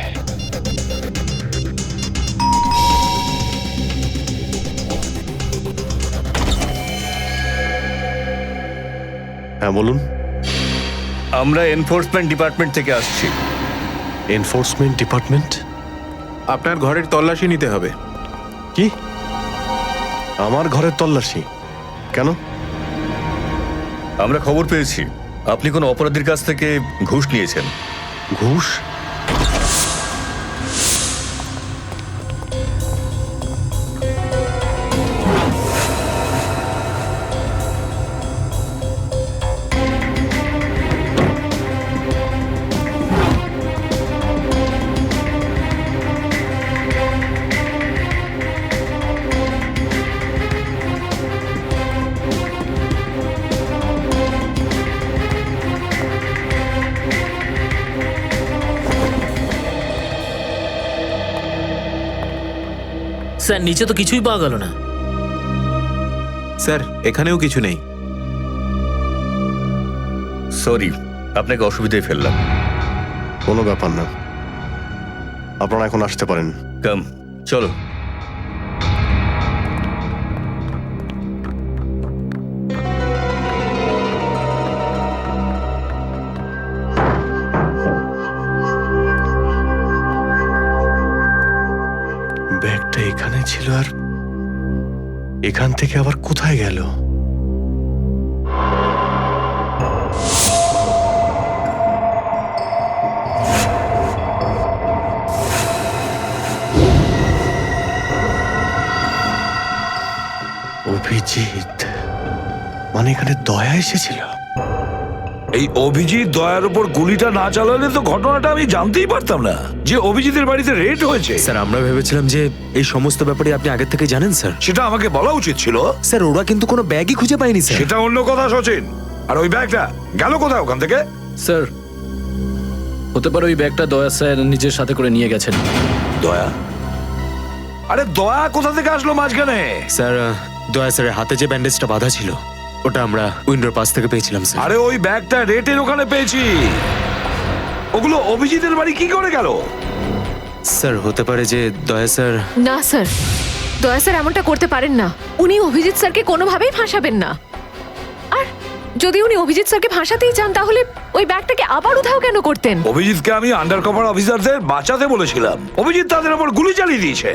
হ্যাঁ বলুন। আমরা এনফোর্সমেন্ট ডিপার্টমেন্ট থেকে আসছি। Enforcement department? আপনার ঘরের তল্লাশি নিতে হবে। কি? আমার ঘরের তল্লাশি কেন? আমরা খবর পেয়েছি আপনি কোনো অপরাধীর কাছ থেকে ঘুষ নিয়েছেন। ঘুষ? স্যার নিচে তো কিছুই পাওয়া গেল না। স্যার এখানেও কিছু নেই। সরি, আপনাকে অসুবিধায় ফেললাম। কোনো ব্যাপার না, আপনারা এখন আসতে পারেন। কাম, চলো। ব্যাগটা এখানে ছিল আর এখান থেকে আবার কোথায় গেল? অভিজিৎ মানে এখানে দয়া এসেছিল? এই অভিজিৎ দয়ার উপর গুলিটা না চালালে তো ঘটনাটা আমি জানতেই পারতাম না যে অভিজিতের বাড়িতে রেড হয়েছে। স্যার আমরা ভেবেছিলাম যে এই সমস্ত ব্যাপারে আপনি আগে থেকে জানেন স্যার। সেটা আমাকে বলা উচিত ছিল। স্যার ওরা কিন্তু কোনো ব্যাগই খুঁজে পায়নি স্যার। সেটা অন্য কথা সচিন। আর ওই ব্যাগটা গেল কোথায় ওখান থেকে? স্যার হতে পারে ওই ব্যাগটা দয়া স্যার নিজের সাথে করে নিয়ে গেছেন। দয়া? আরে দয়া কোথা থেকে আসলো মাঝখানে? স্যার দয়া স্যারের হাতে যে ব্যান্ডেজটা বাঁধা ছিল ওটা আমরা উইন্ডোর পাশ থেকে পেয়েছিলাম স্যার। আরে ওই ব্যাগটা রেটের ওখানে পেয়েছি, ওগুলো অভিজিতের বাড়ি কি করে গেল? স্যার হতে পারে যে দয়া স্যার। না স্যার, দয়া স্যার এমনটা করতে পারেন না। উনি অভিজিৎ স্যারকে কোনোভাবেই ফাঁসাবেন না। আর যদি উনি অভিজিৎ স্যারকে ফাঁসাতেই চান তাহলে ওই ব্যাগটাকে আবার উধাও কেন করতেন? অভিজিৎকে আমি আন্ডার কভার অফিসারদের বাঁচাতে বলেছিলাম, অভিজিৎ তাদের উপর গুলি চালিয়ে দিয়েছে।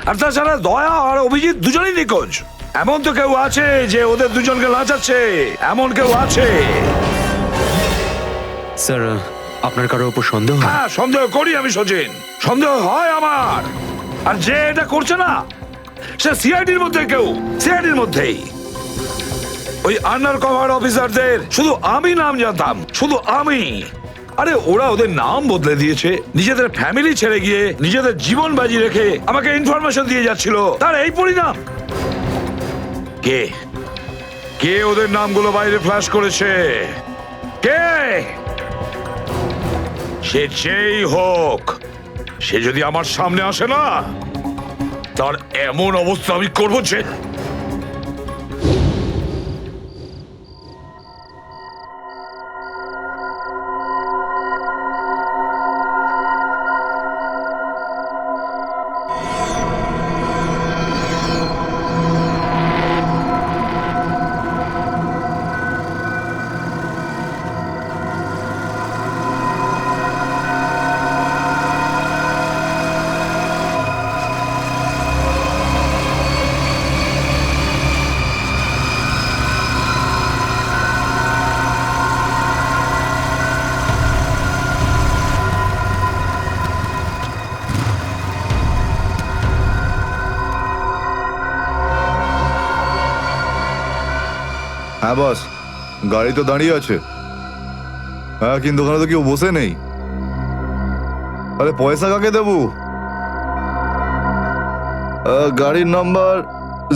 আর তাছাড়া দয়া আর অভিজিৎ দুজনেই নিখোঁজ। এমন তো কেউ আছে যে ওদের দুজনকে লাচাচ্ছে, এমন কেউ আছে? স্যার আপনার কারোর উপর সন্দেহ? হ্যাঁ সন্দেহ করি আমি সচিন, সন্দেহ হয় আমার। আর যে এটা করছে না সে সিআইডির মধ্যে কেউ, সিআইডির মধ্যেই। ওই আন্ডার কভার অফিসারদের শুধু আমি নাম জানতাম, শুধু আমি। আরে ওরা ওদের নাম বদলে দিয়েছে, নিজেদের ফ্যামিলি ছেড়ে গিয়ে নিজেদের জীবন বাজি রেখে আমাকে ইনফরমেশন দিয়ে যাচ্ছিল, তার এই পরিণাম। কে কে ওদের নামগুলো বাইরে ফ্ল্যাশ করেছে? কে? সে যেই হোক, সে যদি আমার সামনে আসে না, তার এমন অবস্থা আমি করবো যে। হ্যাঁ বস, গাড়ি তো দাঁড়িয়ে আছে। হ্যাঁ, কিন্তু ওখানে তো কেউ বসে নেই। আরে পয়সা কাকে দেবো? গাড়ির নাম্বার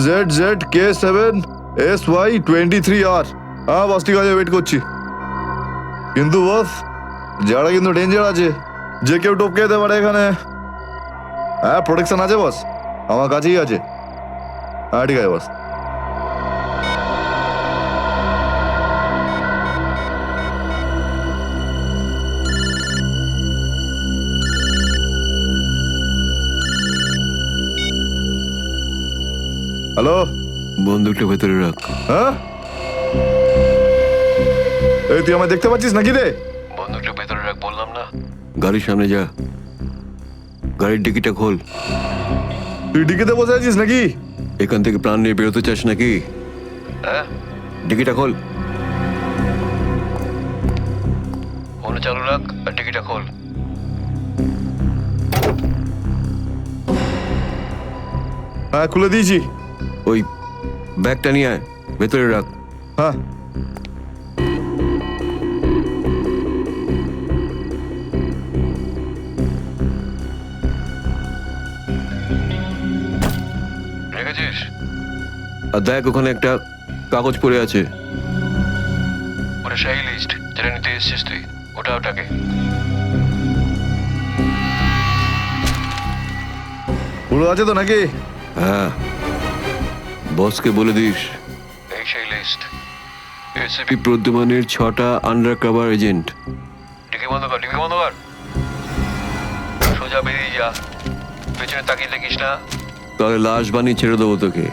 ZZK7SY23R। হ্যাঁ বস, ঠিক আছে, ওয়েট করছি। কিন্তু বস, যারা কিন্তু ডেঞ্জার আছে, যে কেউ টপকে যেতে পারে এখানে। হ্যাঁ, প্রোটেকশন আছে বস, আমার কাছেই আছে। হ্যাঁ ঠিক আছে বস। হ্যালো, বন্দুকটা ভেতরে রাখ। হ্যাঁ, এই তুই আমায় দেখতে পাচ্ছিস নাকি রে? বন্দুকটা ভেতরে রাখ বললাম না। গাড়ির সামনে যা, গাড়ির ডিকিটা খোল। তুই ডিকিতে বসে আছিস নাকি? এখান থেকে প্রাণ নিয়ে বেরোতে চাস নাকি? হ্যাঁ, ডিকিটা খোল। ফোন চালু রাখ আর ডিকিটা খোল। হ্যাঁ, খুলে দিয়েছি। ওই ব্যাগটা নিয়ে আয়, ভেতরে রাখ। হ্যাঁ। রেখেছিস? আর দেখ, ওখানে একটা কাগজ পড়ে আছে, ওটা সেই লিস্ট যেটা নিতে এসেছিস তুই। ওটাকে পুরো আছে তো নাকি? হ্যাঁ, বসকে বলে দিস এই সেই লিস্ট। এসিপি প্রদ্যুমানের 6টা আন্ডার কভার এজেন্ট। ডিকি বন্ধ কর, ডিকি বন্ধ কর। সোজা বেরিয়ে যা, পেছনে তাকিয়ে দেখিস না, তাহলে লাশ বানিয়ে ছেড়ে দেবো তোকে।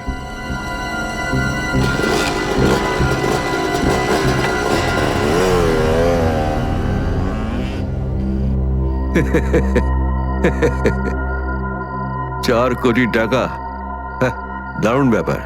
$4 কোটি, দারুণ ব্যাপার।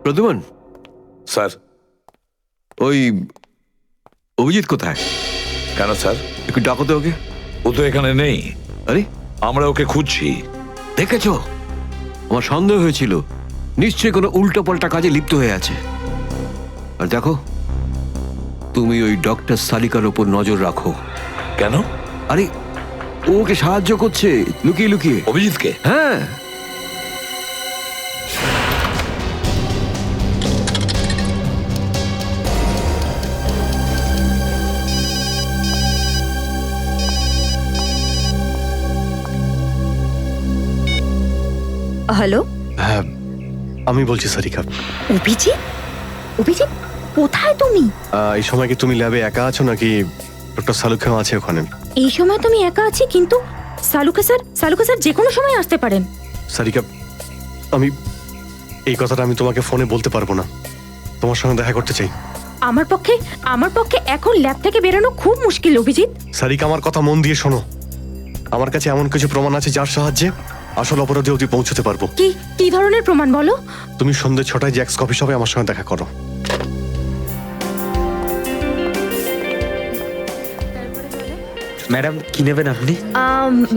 প্রদ্যুমান স্যার, ওই অভিজিৎ কোথায়? কেন স্যার? একটু ডাকো তো ওকে। ও তো এখানে নেই। আরে, আমরা ওকে খুঁজছি। দেখেছো, আমার সন্দেহ হয়েছিল নিশ্চয়ই কোনো উল্টো পাল্টা কাজে লিপ্ত হয়ে আছে। আর দেখো, তুমি ওই ডক্টর সালিকার ওপর নজর রাখো। কেন? আরে, ও ওকে সাহায্য করছে লুকিয়ে লুকিয়ে। অভিজিৎকে? হ্যাঁ। হ্যালো, হ্যাঁ আমি বলছি সারিকা। অভিজিৎ? অভিজিৎ, কোথায় তুমি? এই সময় কি তুমি ল্যাবে একা আছো নাকি ডক্টর সালুখাও আছে ওখানে? এই সময় তুমি একা আছি, কিন্তু সালুকা স্যার যে কোনো সময় আসতে পারেন। সারিকা, আমি এই কথাটা আমি তোমাকে ফোনে বলতে পারবো না। তোমার সঙ্গে দেখা করতে চাই। আমার পক্ষে এখন ল্যাব থেকে বেরোনো খুব মুশকিল অভিজিৎ। সারিকা, আমার কথা মন দিয়ে শোনো। আমার কাছে এমন কিছু প্রমাণ আছে যার সাহায্যে আসল অপরাধী অবধি পৌঁছতে পারবো। কি ধরনের প্রমাণ বলো? তুমি সন্ধ্যে 6টায় জ্যাক্স কফি শপে আমার সঙ্গে দেখা করো। ম্যাডাম কি নেবেন আপনি?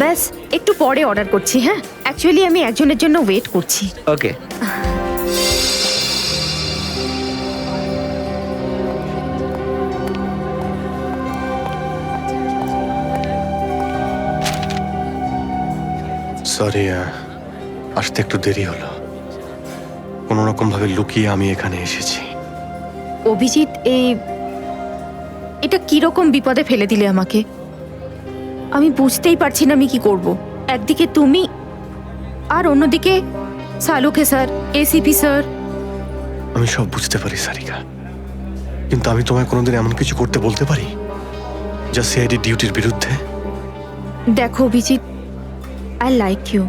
ব্যাস একটু পরে অর্ডার করছি। হ্যাঁ, অ্যাকচুয়ালি আমি একজনের জন্য ওয়েট করছি। ওকে। সরি, আসতে একটু দেরি হলো। কোনো রকম ভাবে লুকিয়ে আমি এখানে এসেছি। অভিজিৎ, এটা কিরকম বিপদে ফেলে দিলে আমাকে। আমি বুঝতেই পারছি না আমি কি করব। একদিকে তুমি আর অন্যদিকে সালুকে স্যার, এসিপি স্যার। আমি সব বুঝতে পারি সারিকা, কিন্তু আমি তোমায় কোনোদিন এমন কিছু করতে বলতে পারি যা সিআইডি ডিউটির বিরুদ্ধে? দেখো অভিজিৎ, আই লাইক ইউ,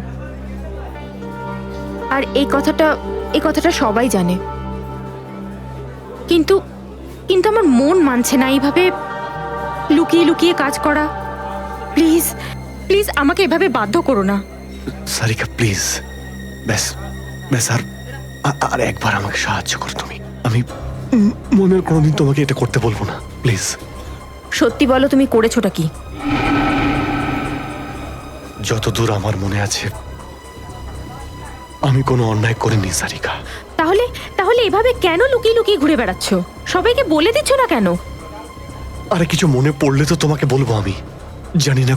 আর এই কথাটা সবাই জানে, কিন্তু আমার মন মানছে না এইভাবে লুকিয়ে লুকিয়ে কাজ করা। প্লিজ প্লিজ আমাকে এভাবে বাধ্য করো না। সারিকা প্লিজ, ব্যাস আর একবার আমাকে সাহায্য করো তুমি। আমি মনের কোনোদিন তোমাকে এটা করতে বলবো না, প্লিজ। সত্যি বলো, তুমি করেছোটা কি? যতদূর আমার মনে আছে আমি কোনো অন্যায় করিনি সারিকা। তাহলে এভাবে কেন লুকিয়ে লুকিয়ে ঘুরে বেড়াচ্ছ? সবাইকে বলে দিচ্ছ না কেন? আরে কিছু মনে পড়লে তো তোমাকে বলবো। আমি জানি না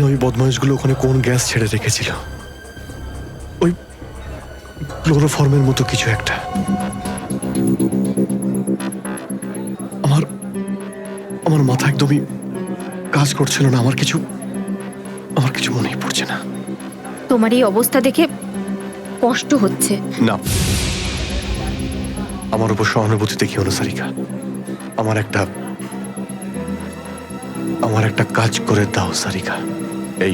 ওই বদমাইশগুলো ওখানে কোন গ্যাস ছেড়ে রেখেছিল। ওই ক্লোরোফর্মের মতো কিছু একটা। আমার মাথা একদমই কাজ করছিল না। আমার কিছু মনেই পড়ছে না। তোমার এই অবস্থা দেখে কষ্ট হচ্ছে। না, আমার উপর সহানুভূতি দেখিও না সারিকা। আমার একটা কাজ করে দাও সারিকা। এই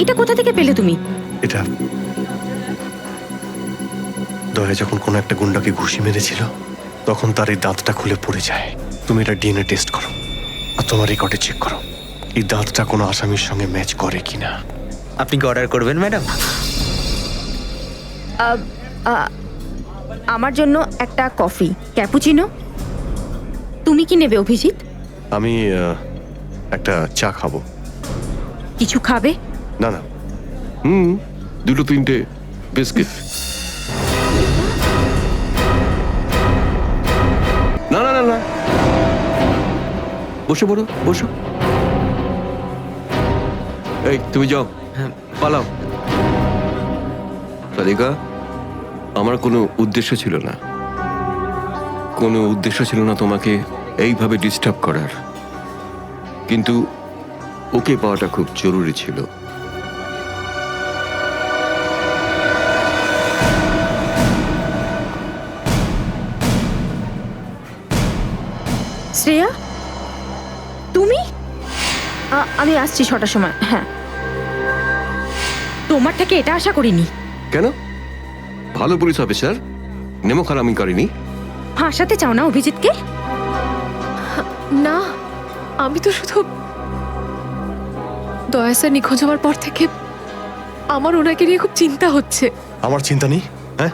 এটা কোথা থেকে পেলে তুমি? এটা দয়া যখন কোনো একটা গুন্ডাকে ঘুষি মেরেছিল তখন তার এই দাঁতটা খুলে পড়ে যায়। তুমি এটা ডিএনএ টেস্ট করো আর তোমার রেকর্ডে চেক করো এই দাঁতটা কোনো আসামির সঙ্গে ম্যাচ করে কিনা। আপনি কি অর্ডার করবেন ম্যাডাম? আমার জন্য একটা কফি ক্যাপুচিনো। তুমি কি নেবে অভিজিৎ? আমি একটা চা খাবো। কিছু খাবে? না। দুটো তিনটে বিস্কিট। না, বসো। এই তুমি যাও, পালাও। সারিকা, আমার কোনো উদ্দেশ্য ছিল না তোমাকে এইভাবে ডিস্টার্ব করার, কিন্তু ওকে পাওয়াটা খুব জরুরি ছিল। শ্রেয়া, তুমি? আমি আসছি 6টার সময়। হ্যাঁ, তোমার থেকে এটা আশা করিনি। কেন? ভালো পুলিশ অফিসার, নেমো খারামি করেনি। ফাঁসাতে চাও না অভিজিৎকে? না, আমি তো শুধু দয়া স্যার নিখোঁজ হওয়ার পর থেকে আমার ওনাকে নিয়ে খুব চিন্তা হচ্ছে। আমার চিন্তা নেই? হ্যাঁ,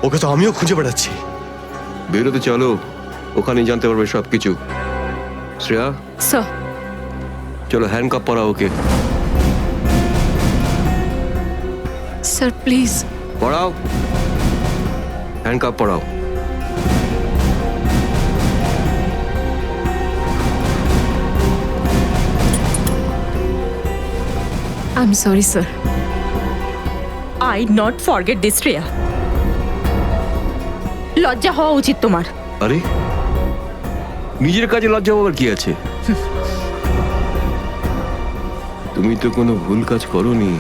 ওকে তো আমিও খুঁজে বেড়াচ্ছি। বেরোতে চলো, ওখানে জানতে পারবে সবকিছু। শ্রেয়া স্যার, চলো হ্যান্ডকাপ পরাও ওকে। স্যার প্লিজ পড়াও, হ্যান্ডকাপ পড়াও। I am sorry sir. I not forget this Shreya. লজ্জা হওয়া উচিত তোমার। আরে, নিজের কাজে লজ্জা পাওয়ার কি আছে? তুমি তো কোনো ভুল কাজ করোনি।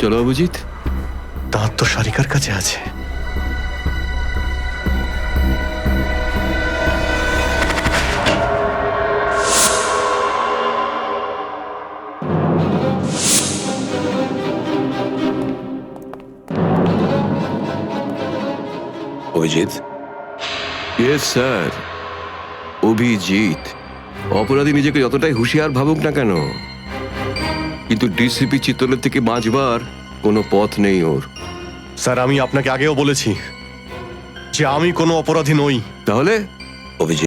চলো অভিজিৎ। দাঁত তো সারিকার কাছে আছে, অভিজিৎ, ইয়েস স্যার। অভিজিৎ অপরাধী নিজেকে যতটাই হুঁশিয়ার ভাবুক না কেন, কিন্তু ডিসিপি চিত্তলের থেকে বাঁচবার কোনো পথ নেই ওর। স্যার, আমি আপনাকে আগেও বলেছি যে আমি কোনো অপরাধী নই। তাহলে অভিজিৎ